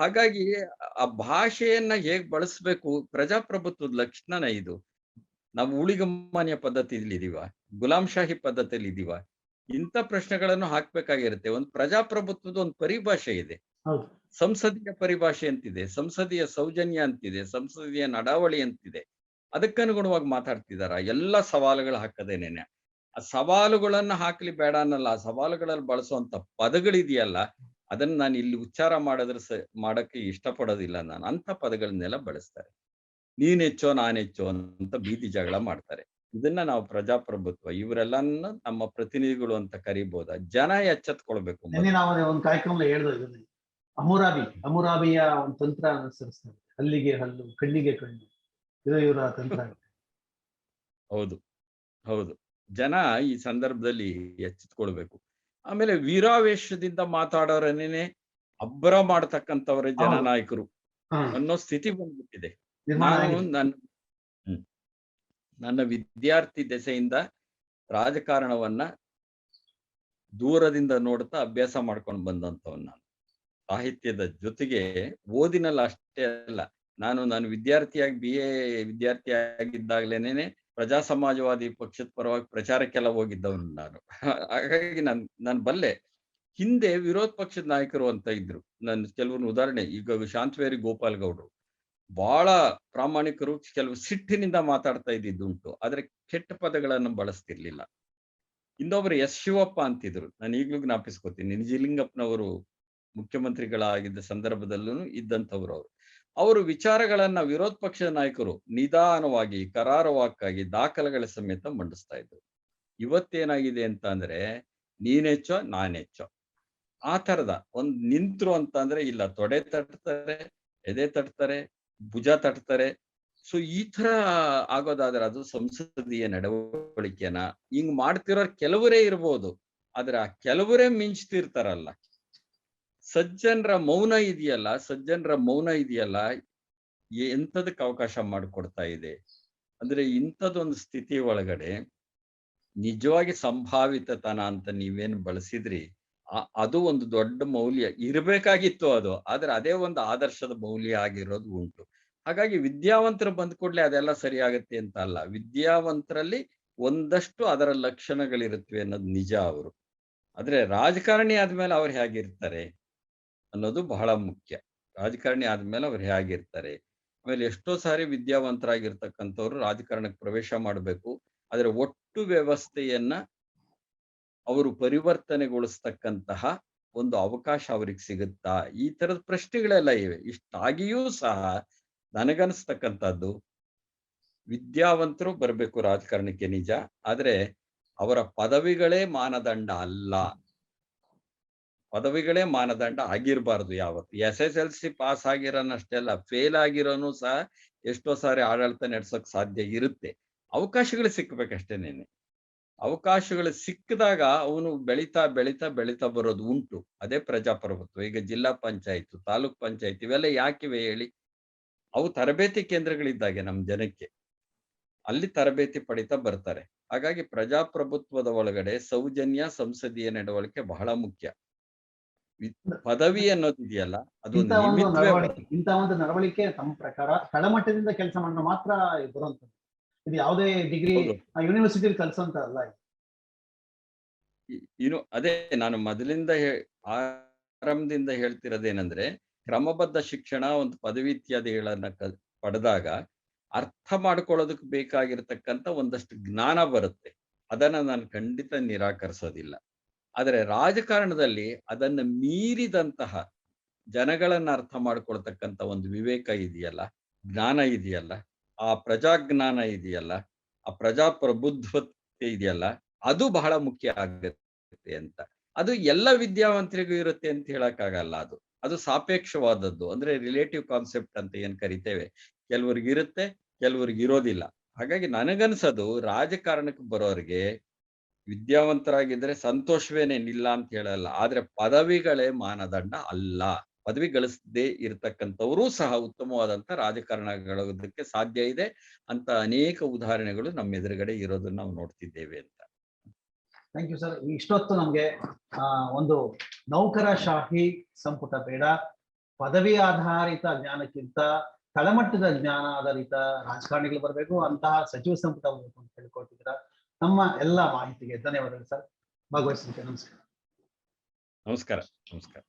S2: ಹಾಗಾಗಿ ಆ ಭಾಷೆಯನ್ನ ಹೇಗ್ ಬಳಸ್ಬೇಕು, ಪ್ರಜಾಪ್ರಭುತ್ವದ ಲಕ್ಷಣನ ಇದು. ನಾವು ಉಳಿಗಮಾನ್ಯ ಪದ್ಧತಿಯಲ್ಲಿ ಇದೀವ, ಗುಲಾಂಶಾಹಿ ಪದ್ಧತಿಯಲ್ಲಿ ಇದೀವ? ಇಂಥ ಪ್ರಶ್ನೆಗಳನ್ನು ಹಾಕ್ಬೇಕಾಗಿರುತ್ತೆ. ಒಂದು ಪ್ರಜಾಪ್ರಭುತ್ವದ ಒಂದು ಪರಿಭಾಷೆ ಇದೆ, ಸಂಸದೀಯ ಪರಿಭಾಷೆ ಅಂತಿದೆ, ಸಂಸದೀಯ ಸೌಜನ್ಯ ಅಂತಿದೆ, ಸಂಸದೀಯ ನಡಾವಳಿ ಅಂತಿದೆ. ಅದಕ್ಕನುಗುಣವಾಗಿ ಮಾತಾಡ್ತಿದಾರ? ಎಲ್ಲ ಸವಾಲುಗಳು ಹಾಕದೇನೇನೆ. ಆ ಸವಾಲುಗಳನ್ನ ಹಾಕ್ಲಿ ಬೇಡ ಅನ್ನಲ್ಲ, ಆ ಸವಾಲುಗಳಲ್ಲಿ ಬಳಸುವಂತ ಪದಗಳಿದೆಯಲ್ಲ ಅದನ್ನ ನಾನು ಇಲ್ಲಿ ಉಚ್ಚಾರ ಮಾಡಕ್ಕೆ ಇಷ್ಟಪಡೋದಿಲ್ಲ ನಾನು. ಅಂತ ಪದಗಳನ್ನೆಲ್ಲ ಬಳಸ್ತಾರೆ. ನೀನ್ ಹೆಚ್ಚೋ ನಾನೆಚ್ಚೋ ಅಂತ ಬೀದಿ ಜಗಳ ಮಾಡ್ತಾರೆ. ಇದನ್ನ ನಾವು ಪ್ರಜಾಪ್ರಭುತ್ವ ಇವರೆಲ್ಲನ್ನ ನಮ್ಮ ಪ್ರತಿನಿಧಿಗಳು ಅಂತ ಕರಿಬಹುದಾ? ಜನ ಎಚ್ಚೆತ್ಕೊಳ್ಬೇಕು.
S1: ನಾವು ಒಂದು ಕಾರ್ಯಕ್ರಮ ಹೇಳಿದ್ವಿ, ಹಮುರಾಬಿಯ ಒಂದು ತಂತ್ರ ಅನುಸರಿಸ್ತಾರೆ. ಹಲ್ಲಿಗೆ ಹಲ್ಲು, ಕಣ್ಣಿಗೆ ಕಣ್ಣು, ಇದು ಇವರ ತಂತ್ರ.
S2: ಹೌದು ಹೌದು, ಜನ ಈ ಸಂದರ್ಭದಲ್ಲಿ ಎಚ್ಚೆತ್ಕೊಳ್ಬೇಕು. ಆಮೇಲೆ ವೀರಾವೇಶದಿಂದ ಮಾತಾಡೋರನ್ನೇ ಅಬ್ಬರ ಮಾಡ್ತಕ್ಕಂಥವರೇ ಜನನಾಯಕರು ಅನ್ನೋ ಸ್ಥಿತಿ ಬಂದ್ಬಿಟ್ಟಿದೆ. ನಾನು ನನ್ನ ವಿದ್ಯಾರ್ಥಿ ದೆಸೆಯಿಂದ ರಾಜಕಾರಣವನ್ನ ದೂರದಿಂದ ನೋಡ್ತಾ ಅಭ್ಯಾಸ ಮಾಡ್ಕೊಂಡು ಬಂದಂಥವನ್ನ ನಾನು. ಸಾಹಿತ್ಯದ ಜೊತೆಗೆ ಓದಿನಲ್ಲ ಅಷ್ಟೇ ಅಲ್ಲ, ನಾನು ವಿದ್ಯಾರ್ಥಿಯಾಗಿ BA ವಿದ್ಯಾರ್ಥಿ ಆಗಿದ್ದಾಗ್ಲೇನೆ ಪ್ರಜಾ ಸಮಾಜವಾದಿ ಪಕ್ಷದ ಪರವಾಗಿ ಪ್ರಚಾರಕ್ಕೆಲ್ಲ ಹೋಗಿದ್ದವನು ನಾನು. ಹಾಗಾಗಿ ನಾನು ಬಲ್ಲೆ. ಹಿಂದೆ ವಿರೋಧ ಪಕ್ಷದ ನಾಯಕರು ಅಂತ ಇದ್ರು. ನನ್ನ ಕೆಲವರು ಉದಾಹರಣೆ, ಈಗ ಶಾಂತವೇರಿ ಗೋಪಾಲ್ ಗೌಡ್ರು ಬಹಳ ಪ್ರಾಮಾಣಿಕರು, ಕೆಲವು ಸಿಟ್ಟಿನಿಂದ ಮಾತಾಡ್ತಾ ಇದ್ದಿದ್ದುಂಟು, ಆದ್ರೆ ಕೆಟ್ಟ ಪದಗಳನ್ನು ಬಳಸ್ತಿರ್ಲಿಲ್ಲ. ಇನ್ನೊಬ್ರು S. ಶಿವಪ್ಪ ಅಂತಿದ್ರು, ನಾನು ಈಗ್ಲೂ ಜ್ಞಾಪಿಸ್ಕೊತೀನಿ. ನಿಜಲಿಂಗಪ್ಪನವರು ಮುಖ್ಯಮಂತ್ರಿಗಳಾಗಿದ್ದ ಸಂದರ್ಭದಲ್ಲೂ ಇದ್ದಂಥವ್ರು ಅವರು ವಿಚಾರಗಳನ್ನ ವಿರೋಧ ಪಕ್ಷದ ನಾಯಕರು ನಿಧಾನವಾಗಿ ಕರಾರುವಾಕ್ಕಾಗಿ ದಾಖಲೆಗಳ ಸಮೇತ ಮಂಡಿಸ್ತಾ ಇದ್ರು. ಇವತ್ತೇನಾಗಿದೆ ಅಂತ ಅಂದ್ರೆ ನೀನೆಚ್ಚೋ ನಾನೆಚ್ಚೋ ಆ ತರದ ಒಂದು ನಿಂತ್ರು ಅಂತ ಅಂದ್ರೆ ಇಲ್ಲ, ತೊಡೆ ತಟ್ತಾರೆ, ಎದೆ ತಟ್ತಾರೆ, ಭುಜ ತಟ್ತಾರೆ. ಸೊ ಈ ತರ ಆಗೋದಾದ್ರೆ ಅದು ಸಂಸದೀಯ ನಡವಳಿಕೆನ ಹಿಂಗ್ ಮಾಡ್ತಿರೋರು ಕೆಲವರೇ ಇರ್ಬೋದು, ಆದ್ರೆ ಆ ಕೆಲವರೇ ಮಿಂಚ್ತಿರ್ತಾರಲ್ಲ. ಸಜ್ಜನರ ಮೌನ ಇದೆಯಲ್ಲ ಎಂಥದಕ್ಕೆ ಅವಕಾಶ ಮಾಡಿಕೊಡ್ತಾ ಇದೆ ಅಂದ್ರೆ, ಇಂಥದ್ದೊಂದು ಸ್ಥಿತಿ ಒಳಗಡೆ ನಿಜವಾಗಿ ಸಂಭಾವಿತತನ ಅಂತ ನೀವೇನು ಬಳಸಿದ್ರಿ, ಅದು ಒಂದು ದೊಡ್ಡ ಮೌಲ್ಯ ಇರ್ಬೇಕಾಗಿತ್ತು ಅದು. ಆದ್ರೆ ಅದೇ ಒಂದು ಆದರ್ಶದ ಮೌಲ್ಯ ಆಗಿರೋದು ಉಂಟು. ಹಾಗಾಗಿ ವಿದ್ಯಾವಂತರು ಬಂದ ಕೂಡಲೇ ಅದೆಲ್ಲ ಸರಿ ಆಗತ್ತೆ ಅಂತ ಅಲ್ಲ. ವಿದ್ಯಾವಂತರಲ್ಲಿ ಒಂದಷ್ಟು ಅದರ ಲಕ್ಷಣಗಳಿರುತ್ತವೆ ಅನ್ನೋದು ನಿಜ. ಅವರು ಆದ್ರೆ ರಾಜಕಾರಣಿ ಆದ್ಮೇಲೆ ಅವ್ರು ಹೇಗಿರ್ತಾರೆ ಅನ್ನೋದು ಬಹಳ ಮುಖ್ಯ. ರಾಜಕಾರಣಿ ಆದ್ಮೇಲೆ ಅವ್ರು ಹೇಗಿರ್ತಾರೆ. ಆಮೇಲೆ ಎಷ್ಟೋ ಸಾರಿ ವಿದ್ಯಾವಂತರಾಗಿರ್ತಕ್ಕಂಥವ್ರು ರಾಜಕಾರಣಕ್ಕೆ ಪ್ರವೇಶ ಮಾಡಬೇಕು, ಆದ್ರೆ ಒಟ್ಟು ವ್ಯವಸ್ಥೆಯನ್ನ ಅವರು ಪರಿವರ್ತನೆಗೊಳಿಸ್ತಕ್ಕಂತಹ ಒಂದು ಅವಕಾಶ ಅವ್ರಿಗೆ ಸಿಗುತ್ತಾ? ಈ ತರದ ಪ್ರಶ್ನೆಗಳೆಲ್ಲ ಇವೆ. ಇಷ್ಟಾಗಿಯೂ ಸಹ ನನಗನ್ಸ್ತಕ್ಕಂಥದ್ದು, ವಿದ್ಯಾವಂತರು ಬರಬೇಕು ರಾಜಕಾರಣಕ್ಕೆ ನಿಜ, ಆದ್ರೆ ಅವರ ಪದವಿಗಳೇ ಮಾನದಂಡ ಅಲ್ಲ. ಪದವಿಗಳೇ ಮಾನದಂಡ ಆಗಿರಬಾರ್ದು ಯಾವತ್ತು. SSLC ಪಾಸ್ ಆಗಿರೋನಷ್ಟೇ ಅಲ್ಲ, ಫೇಲ್ ಆಗಿರೋನು ಸಹ ಎಷ್ಟೋ ಸಾರಿ ಆಡಳಿತ ನಡೆಸೋಕ್ ಸಾಧ್ಯ ಇರುತ್ತೆ. ಅವಕಾಶಗಳು ಸಿಕ್ಬೇಕಷ್ಟೇನೇನೆ. ಅವಕಾಶಗಳು ಸಿಕ್ಕಿದಾಗ ಅವನು ಬೆಳೀತಾ ಬೆಳೀತಾ ಬೆಳೀತಾ ಬರೋದು ಉಂಟು. ಅದೇ ಪ್ರಜಾಪ್ರಭುತ್ವ. ಈಗ ಜಿಲ್ಲಾ ಪಂಚಾಯತ್, ತಾಲೂಕ್ ಪಂಚಾಯತ್ ಇವೆಲ್ಲ ಯಾಕಿವೆ ಹೇಳಿ? ಅವು ತರಬೇತಿ ಕೇಂದ್ರಗಳಿದ್ದಾಗೆ ನಮ್ಮ ಜನಕ್ಕೆ. ಅಲ್ಲಿ ತರಬೇತಿ ಪಡಿತಾ ಬರ್ತಾರೆ. ಹಾಗಾಗಿ ಪ್ರಜಾಪ್ರಭುತ್ವದ ಒಳಗಡೆ ಸೌಜನ್ಯ, ಸಂಸದೀಯ ನಡವಳಿಕೆ ಬಹಳ ಮುಖ್ಯ. ಪದವಿ ಅನ್ನೋದಿದೆಯಲ್ಲ, ಅದು
S1: ಇಂಥ ಒಂದು
S2: ನಿಮಿತ್ತವೇ
S1: ನಡವಳಿಕೆ, ಇಂಥ ಒಂದು ನಡವಳಿಕೆ ತಮ್ಮ ಪ್ರಕಾರ ತಳಮಟ್ಟದಿಂದ ಕೆಲಸ ಮಾಡಿದ್ರೆ ಮಾತ್ರ ಬರುವಂತದ್ದು. ಇದು ಯಾವುದೇ ಡಿಗ್ರಿ
S2: ಹೌದು.
S1: ಯೂನಿವರ್ಸಿಟಿ ಕಲಿಸುವಂತ ಅಲ್ಲ.
S2: ಇನ್ನು ಅದೇ ನಾನು ಮೊದಲಿಂದ ಆರಂಭದಿಂದ ಹೇಳ್ತಿರೋದೇನಂದ್ರೆ, ಕ್ರಮಬದ್ಧ ಶಿಕ್ಷಣ, ಒಂದು ಪದವಿ ಇತ್ಯಾದಿಗಳನ್ನ ಪಡೆದಾಗ ಅರ್ಥ ಮಾಡ್ಕೊಳ್ಳೋದಕ್ಕೆ ಬೇಕಾಗಿರ್ತಕ್ಕಂಥ ಒಂದಷ್ಟು ಜ್ಞಾನ ಬರುತ್ತೆ. ಅದನ್ನ ನಾನು ಖಂಡಿತ ನಿರಾಕರಿಸೋದಿಲ್ಲ. ಆದರೆ ರಾಜಕಾರಣದಲ್ಲಿ ಅದನ್ನ ಮೀರಿದಂತಹ ಜನಗಳನ್ನ ಅರ್ಥ ಮಾಡ್ಕೊಳ್ತಕ್ಕಂಥ ಒಂದು ವಿವೇಕ ಇದೆಯಲ್ಲ, ಜ್ಞಾನ ಇದೆಯಲ್ಲ, ಆ ಪ್ರಜಾಜ್ಞಾನ ಇದೆಯಲ್ಲ, ಆ ಪ್ರಜಾಪ್ರಭುತ್ವತೆ ಇದೆಯಲ್ಲ, ಅದು ಬಹಳ ಮುಖ್ಯ ಆಗುತ್ತೆ ಅಂತ. ಅದು ಎಲ್ಲ ವಿದ್ಯಾವಂತರಿಗೂ ಇರುತ್ತೆ ಅಂತ ಹೇಳಕ್ಕಾಗಲ್ಲ. ಅದು ಸಾಪೇಕ್ಷವಾದದ್ದು. ಅಂದ್ರೆ ರಿಲೇಟಿವ್ ಕಾನ್ಸೆಪ್ಟ್ ಅಂತ ಏನ್ ಕರಿತೇವೆ, ಕೆಲವ್ರಿಗೆ ಇರುತ್ತೆ, ಕೆಲವ್ರಿಗೆ ಇರೋದಿಲ್ಲ. ಹಾಗಾಗಿ ನನಗನ್ಸೋದು ರಾಜಕಾರಣಕ್ಕೆ ಬರೋರಿಗೆ ವಿದ್ಯಾವಂತರಾಗಿದ್ರೆ ಸಂತೋಷವೇನೇನಿಲ್ಲ ಅಂತ ಹೇಳಲ್ಲ. ಆದ್ರೆ ಪದವಿಗಳೇ ಮಾನದಂಡ ಅಲ್ಲ. ಪದವಿ ಗಳಿಸದೇ ಇರತಕ್ಕಂಥವರು ಸಹ ಉತ್ತಮವಾದಂತ ರಾಜಕಾರಣಗಳೋದಕ್ಕೆ ಸಾಧ್ಯ ಇದೆ ಅಂತ ಅನೇಕ ಉದಾಹರಣೆಗಳು ನಮ್ಮ ಎದುರುಗಡೆ ಇರೋದನ್ನ ನಾವು ನೋಡ್ತಿದ್ದೇವೆ ಅಂತ.
S1: Thank you sir. ಇಷ್ಟೊತ್ತು ನಮ್ಗೆ ಒಂದು ನೌಕರಶಾಹಿ ಸಂಪುಟ ಬೇಡ, ಪದವಿ ಆಧಾರಿತ ಜ್ಞಾನಕ್ಕಿಂತ ತಳಮಟ್ಟದ ಜ್ಞಾನ ಆಧಾರಿತ ರಾಜಕಾರಣಿಗಳು ಬರಬೇಕು, ಅಂತಹ ಸಚಿವ ಸಂಪುಟ ಬರಬೇಕು ಅಂತ ಹೇಳ್ಕೊಟ್ಟಿದ್ದೀರಾ. ನಮ್ಮ ಎಲ್ಲ ಮಾಹಿತಿಗೆ ಧನ್ಯವಾದಗಳು ಸರ್. ಭಾಗವಹಿಸಿದ್ದಕ್ಕೆ ನಮಸ್ಕಾರ.
S2: ನಮಸ್ಕಾರ. ನಮಸ್ಕಾರ.